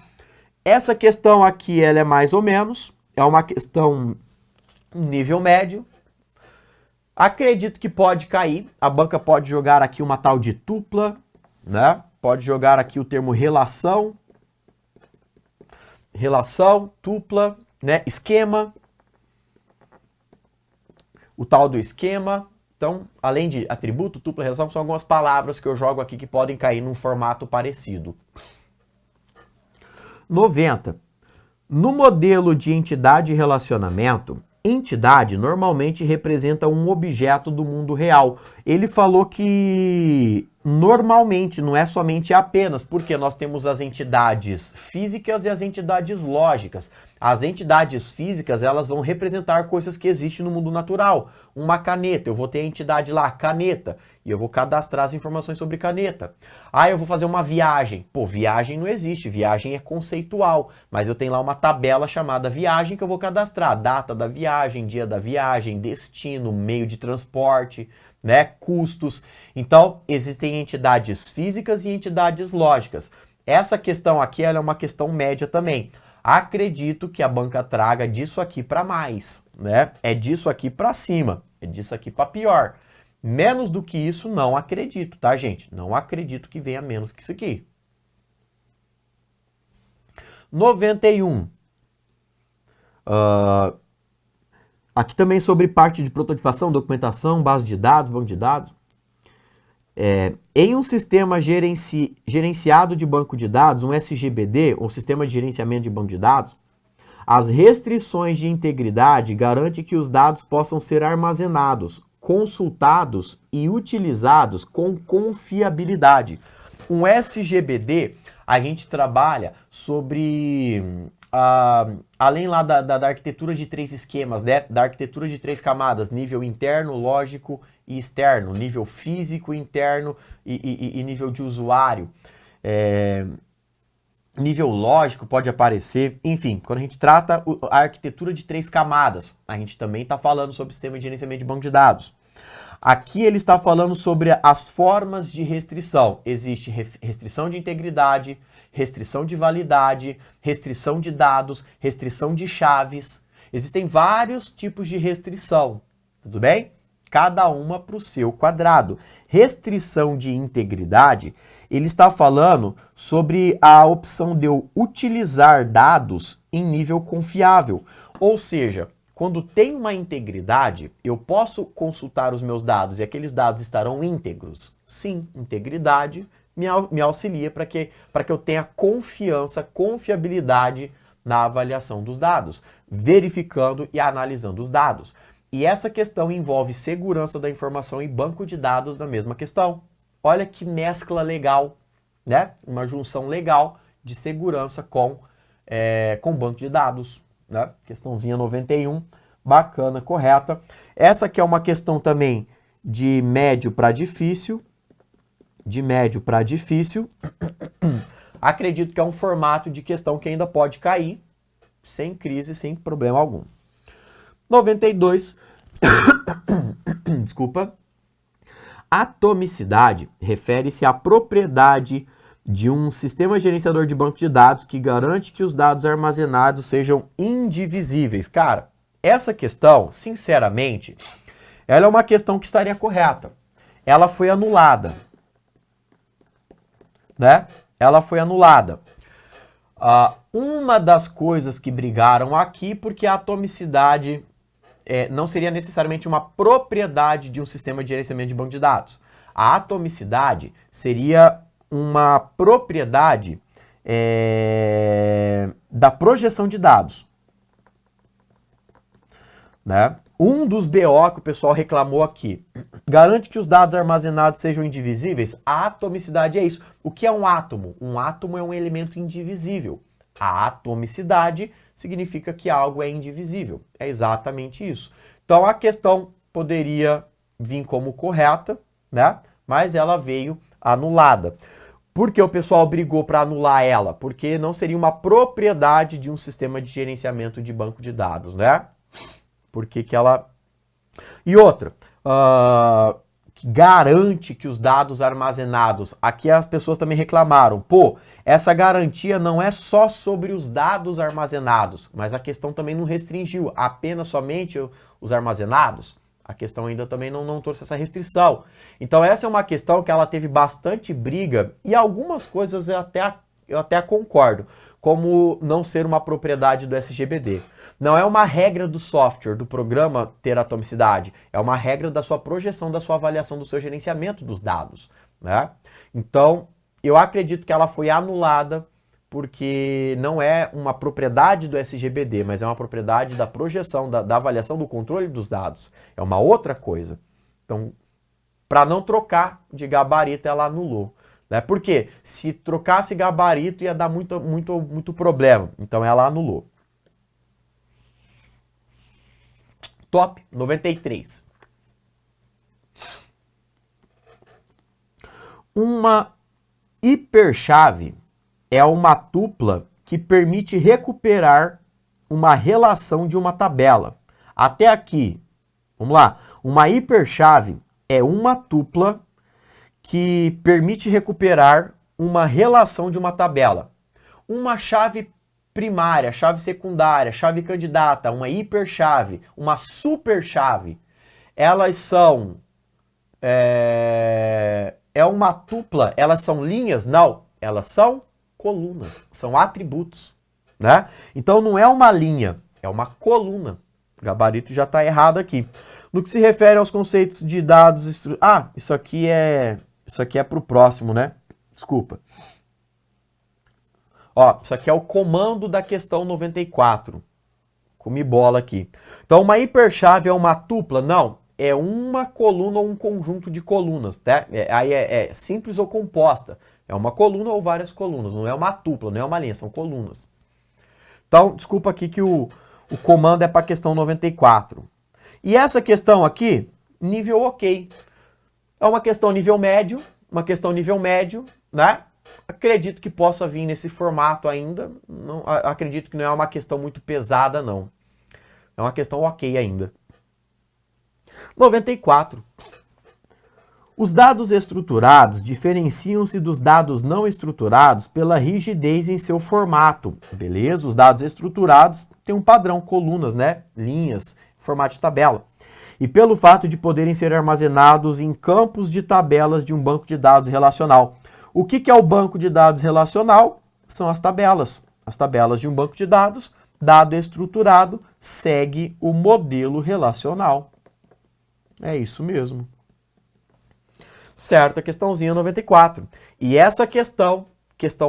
Essa questão aqui, ela é mais ou menos, é uma questão nível médio. Acredito que pode cair, a banca pode jogar aqui uma tal de tupla, né? Pode jogar aqui o termo relação, tupla, né? Esquema, o tal do esquema. Então, além de atributo, tupla, relação, são algumas palavras que eu jogo aqui que podem cair num formato parecido. 90. No modelo de entidade e relacionamento, entidade normalmente representa um objeto do mundo real. Ele falou que normalmente, não é somente apenas, porque nós temos as entidades físicas e as entidades lógicas. As entidades físicas, elas vão representar coisas que existem no mundo natural. Uma caneta, eu vou ter a entidade lá, caneta, e eu vou cadastrar as informações sobre caneta. Ah, eu vou fazer uma viagem. Pô, viagem não existe, viagem é conceitual, mas eu tenho lá uma tabela chamada viagem que eu vou cadastrar. Data da viagem, dia da viagem, destino, meio de transporte, né, custos. Então, existem entidades físicas e entidades lógicas. Essa questão aqui, ela é uma questão média também. Acredito que a banca traga disso aqui para mais, né? É disso aqui para cima, é disso aqui para pior. Menos do que isso, não acredito, tá, gente? Não acredito que venha menos que isso aqui. 91. Aqui também sobre parte de prototipação, documentação, base de dados, banco de dados. Em um sistema gerenciado de banco de dados, um SGBD, ou Sistema de Gerenciamento de Banco de Dados, as restrições de integridade garantem que os dados possam ser armazenados, consultados e utilizados com confiabilidade. Um SGBD, a gente trabalha sobre, além lá da arquitetura de 3 esquemas, né? Da arquitetura de 3 camadas, nível interno, lógico e externo, nível físico interno e nível de usuário. Nível lógico pode aparecer, enfim, quando a gente trata a arquitetura de 3 camadas, a gente também está falando sobre sistema de gerenciamento de banco de dados. Aqui ele está falando sobre as formas de restrição. Existe restrição de integridade, restrição de validade, restrição de dados, restrição de chaves. Existem vários tipos de restrição, tudo bem? Cada uma para o seu quadrado. Restrição de integridade, ele está falando sobre a opção de eu utilizar dados em nível confiável. Ou seja, quando tem uma integridade, eu posso consultar os meus dados e aqueles dados estarão íntegros. Sim, integridade me auxilia para que eu tenha confiança, confiabilidade na avaliação dos dados, verificando e analisando os dados. E essa questão envolve segurança da informação e banco de dados na mesma questão. Olha que mescla legal, né? Uma junção legal de segurança com banco de dados, né? Questãozinha 91, bacana, correta. Essa aqui é uma questão também de médio para difícil. De médio para difícil. Acredito que é um formato de questão que ainda pode cair, sem crise, sem problema algum. 92, desculpa. Atomicidade refere-se à propriedade de um sistema gerenciador de banco de dados que garante que os dados armazenados sejam indivisíveis. Cara, essa questão, sinceramente, ela é uma questão que estaria correta. Ela foi anulada, né? Ela foi anulada. Uma das coisas que brigaram aqui, porque a atomicidade não seria necessariamente uma propriedade de um sistema de gerenciamento de banco de dados. A atomicidade seria uma propriedade da projeção de dados, né? Um dos BO que o pessoal reclamou aqui, garante que os dados armazenados sejam indivisíveis. A atomicidade é isso. O que é um átomo? Um átomo é um elemento indivisível. A atomicidade significa que algo é indivisível. É exatamente isso. Então a questão poderia vir como correta, né? Mas ela veio anulada. Por que o pessoal brigou para anular ela? Porque não seria uma propriedade de um sistema de gerenciamento de banco de dados, né? Porque que ela... E outra, que garante que os dados armazenados... Aqui as pessoas também reclamaram. Pô, essa garantia não é só sobre os dados armazenados, mas a questão também não restringiu apenas somente os armazenados. A questão ainda também não trouxe essa restrição. Então essa é uma questão que ela teve bastante briga e algumas coisas eu até concordo, como não ser uma propriedade do SGBD. Não é uma regra do software, do programa ter atomicidade, é uma regra da sua projeção, da sua avaliação, do seu gerenciamento dos dados, né? Então, eu acredito que ela foi anulada porque não é uma propriedade do SGBD, mas é uma propriedade da projeção, da avaliação do controle dos dados. É uma outra coisa. Então, para não trocar de gabarito, ela anulou. Né? Por quê? Se trocasse gabarito ia dar muito problema. Então, ela anulou. Top 93. Uma hiperchave é uma tupla que permite recuperar uma relação de uma tabela. Até aqui, vamos lá. Uma hiperchave é uma tupla que permite recuperar uma relação de uma tabela. Uma chave primária, chave secundária, chave candidata, uma hiperchave, uma superchave, elas são... É uma tupla, elas são linhas? Não, elas são colunas, são atributos, né? Então não é uma linha, é uma coluna. O gabarito já está errado aqui. No que se refere aos conceitos de dados... isso aqui é para o próximo, né? Desculpa. Ó, isso aqui é o comando da questão 94. Comi bola aqui. Então, uma hiperchave é uma tupla? Não, é uma coluna ou um conjunto de colunas, tá? Aí é simples ou composta. É uma coluna ou várias colunas, não é uma tupla, não é uma linha, são colunas. Então, desculpa aqui que o comando é para a questão 94. E essa questão aqui, nível ok. É uma questão nível médio, né? Acredito que possa vir nesse formato ainda. Não, acredito que não é uma questão muito pesada, não. É uma questão ok ainda. 94. Os dados estruturados diferenciam-se dos dados não estruturados pela rigidez em seu formato, beleza? Os dados estruturados têm um padrão, colunas, né? Linhas, formato de tabela. E pelo fato de poderem ser armazenados em campos de tabelas de um banco de dados relacional. O que é o banco de dados relacional? São as tabelas. As tabelas de um banco de dados, dado estruturado, segue o modelo relacional. É isso mesmo. Certo, a questãozinha 94. E essa questão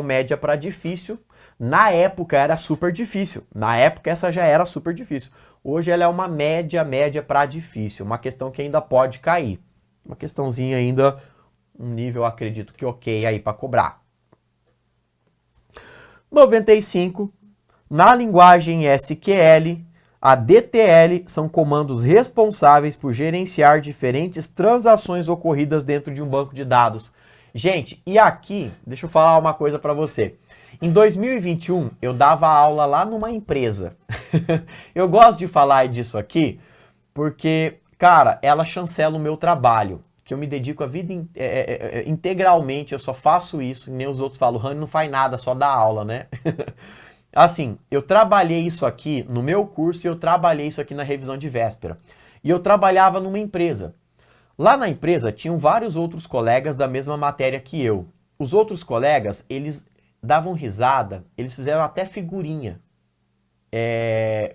média para difícil, na época era super difícil. Na época essa já era super difícil. Hoje ela é uma média para difícil. Uma questão que ainda pode cair. Uma questãozinha ainda, um nível, acredito que ok aí para cobrar. 95. Na linguagem SQL, a DTL são comandos responsáveis por gerenciar diferentes transações ocorridas dentro de um banco de dados. Gente, e aqui, deixa eu falar uma coisa para você. Em 2021, eu dava aula lá numa empresa. Eu gosto de falar disso aqui porque, cara, ela chancela o meu trabalho, que eu me dedico a vida integralmente, eu só faço isso, e nem os outros falam, Rani não faz nada, só dá aula, né? Assim, eu trabalhei isso aqui no meu curso e eu trabalhei isso aqui na revisão de véspera. E eu trabalhava numa empresa. Lá na empresa tinham vários outros colegas da mesma matéria que eu. Os outros colegas, eles davam risada, eles fizeram até figurinha.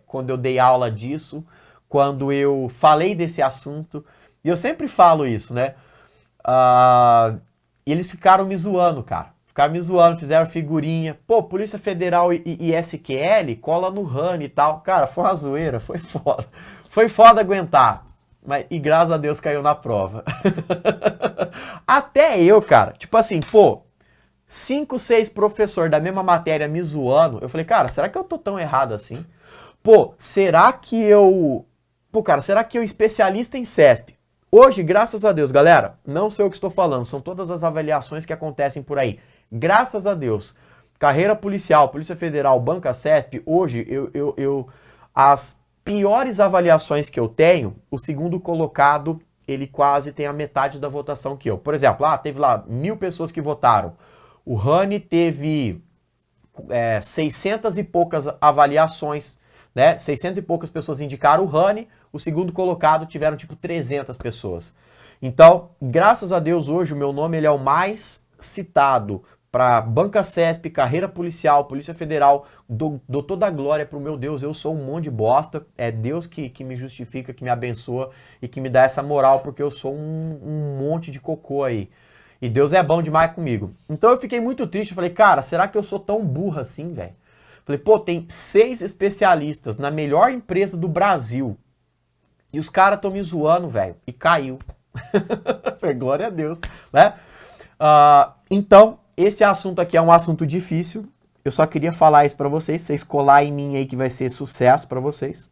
Quando eu dei aula disso, quando eu falei desse assunto, e eu sempre falo isso, né? E eles ficaram me zoando, cara. Ficaram me zoando, fizeram figurinha. Pô, Polícia Federal e SQL, cola no Rani e tal. Cara, foi uma zoeira, foi foda. Foi foda aguentar. E graças a Deus caiu na prova. Até eu, cara, tipo assim, pô, 5, 6 professores da mesma matéria me zoando. Eu falei, cara, será que eu tô tão errado assim? Pô, será que eu... Pô, cara, será que eu especialista em CESP? Hoje, graças a Deus, galera, não sou eu que estou falando, são todas as avaliações que acontecem por aí. Graças a Deus. Carreira policial, Polícia Federal, Banca CESP, hoje, as piores avaliações que eu tenho, o segundo colocado, ele quase tem a metade da votação que eu. Por exemplo, teve lá 1.000 pessoas que votaram. O Rani teve 600 e poucas avaliações, né? 600 e poucas pessoas indicaram o Rani, o segundo colocado tiveram tipo 300 pessoas. Então, graças a Deus, hoje o meu nome ele é o mais citado para Banca CESP, Carreira Policial, Polícia Federal, dou toda a glória pro meu Deus, eu sou um monte de bosta, é Deus que me justifica, que me abençoa e que me dá essa moral, porque eu sou um monte de cocô aí. E Deus é bom demais comigo. Então eu fiquei muito triste, eu falei, cara, será que eu sou tão burra assim, velho? Falei, pô, tem 6 especialistas na melhor empresa do Brasil e os caras estão me zoando, velho, e caiu. Falei, glória a Deus, né? Então, esse assunto aqui é um assunto difícil. Eu só queria falar isso pra vocês. Vocês colar em mim aí que vai ser sucesso pra vocês.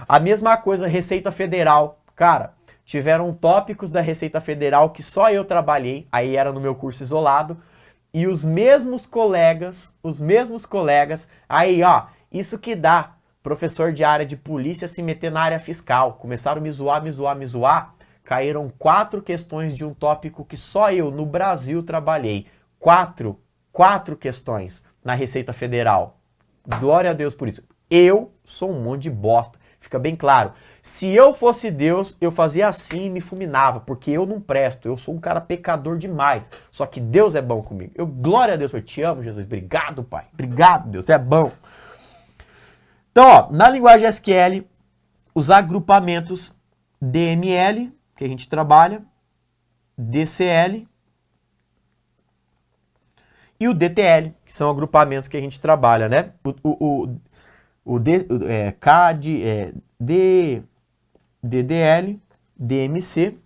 A mesma coisa, Receita Federal. Cara, tiveram tópicos da Receita Federal que só eu trabalhei. Aí era no meu curso isolado. E os mesmos colegas, aí ó, isso que dá professor de área de polícia se meter na área fiscal. Começaram a me zoar. Caíram 4 questões de um tópico que só eu no Brasil trabalhei. 4 questões na Receita Federal. Glória a Deus por isso. Eu sou um monte de bosta. Fica bem claro. Se eu fosse Deus, eu fazia assim e me fulminava, porque eu não presto. Eu sou um cara pecador demais. Só que Deus é bom comigo. Glória a Deus, eu te amo, Jesus. Obrigado, Pai. Obrigado, Deus. É bom. Então, ó, na linguagem SQL, os agrupamentos DML, que a gente trabalha, DCL e o DTL, que são agrupamentos que a gente trabalha, né? CAD, DDL, DMC,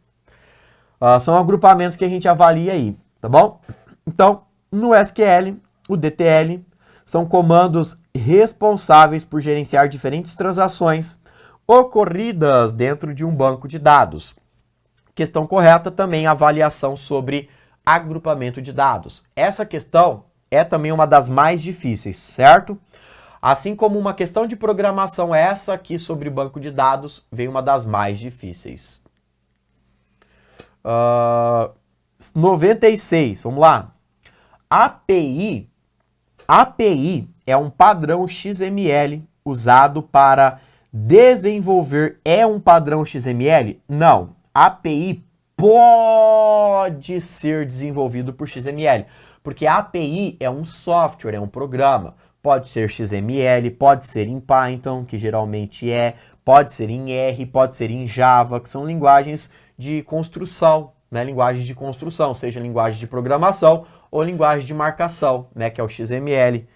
são agrupamentos que a gente avalia aí, tá bom? Então, no SQL, o DTL são comandos responsáveis por gerenciar diferentes transações ocorridas dentro de um banco de dados. questão correta também a avaliação sobre agrupamento de dados. Essa questão é também uma das mais difíceis, certo? Assim como uma questão de programação, essa aqui sobre banco de dados, vem uma das mais difíceis. 96, vamos lá. API é um padrão XML usado para desenvolver. É um padrão XML? Não. API pode ser desenvolvido por XML, porque a API é um software, é um programa. Pode ser XML, pode ser em Python, que geralmente pode ser em R, pode ser em Java, que são linguagens de construção, né? Linguagens de construção, seja linguagem de programação ou linguagem de marcação, né? Que é o XML.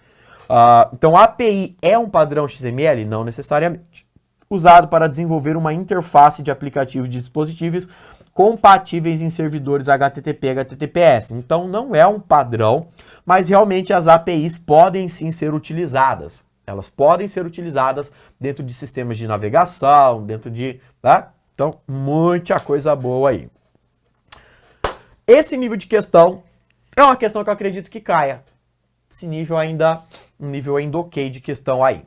Então, a API é um padrão XML? Não necessariamente. Usado para desenvolver uma interface de aplicativos de dispositivos compatíveis em servidores HTTP e HTTPS. Então, não é um padrão, mas realmente as APIs podem sim ser utilizadas. Elas podem ser utilizadas dentro de sistemas de navegação, dentro de... Tá? Então, muita coisa boa aí. Esse nível de questão é uma questão que eu acredito que caia. Esse nível ainda, um nível ainda ok de questão aí.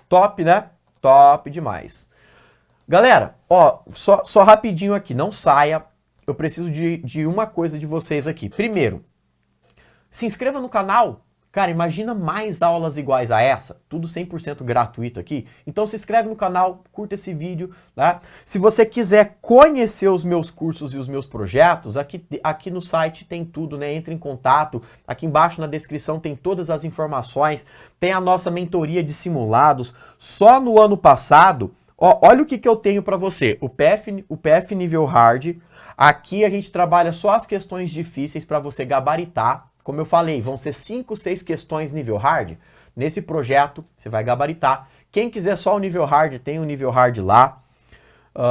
Top, né? Top demais. Galera, ó, só rapidinho aqui, não saia. Eu preciso de uma coisa de vocês aqui. Primeiro, se inscreva no canal. Cara, imagina mais aulas iguais a essa, tudo 100% gratuito aqui. Então se inscreve no canal, curta esse vídeo, né? Se você quiser conhecer os meus cursos e os meus projetos, aqui no site tem tudo, né? Entre em contato, aqui embaixo na descrição tem todas as informações, tem a nossa mentoria de simulados. Só no ano passado, ó, olha o que eu tenho para você, o PF nível hard. Aqui a gente trabalha só as questões difíceis para você gabaritar. Como eu falei, vão ser 5, 6 questões nível hard. Nesse projeto, você vai gabaritar. Quem quiser só o nível hard, tem o nível hard lá.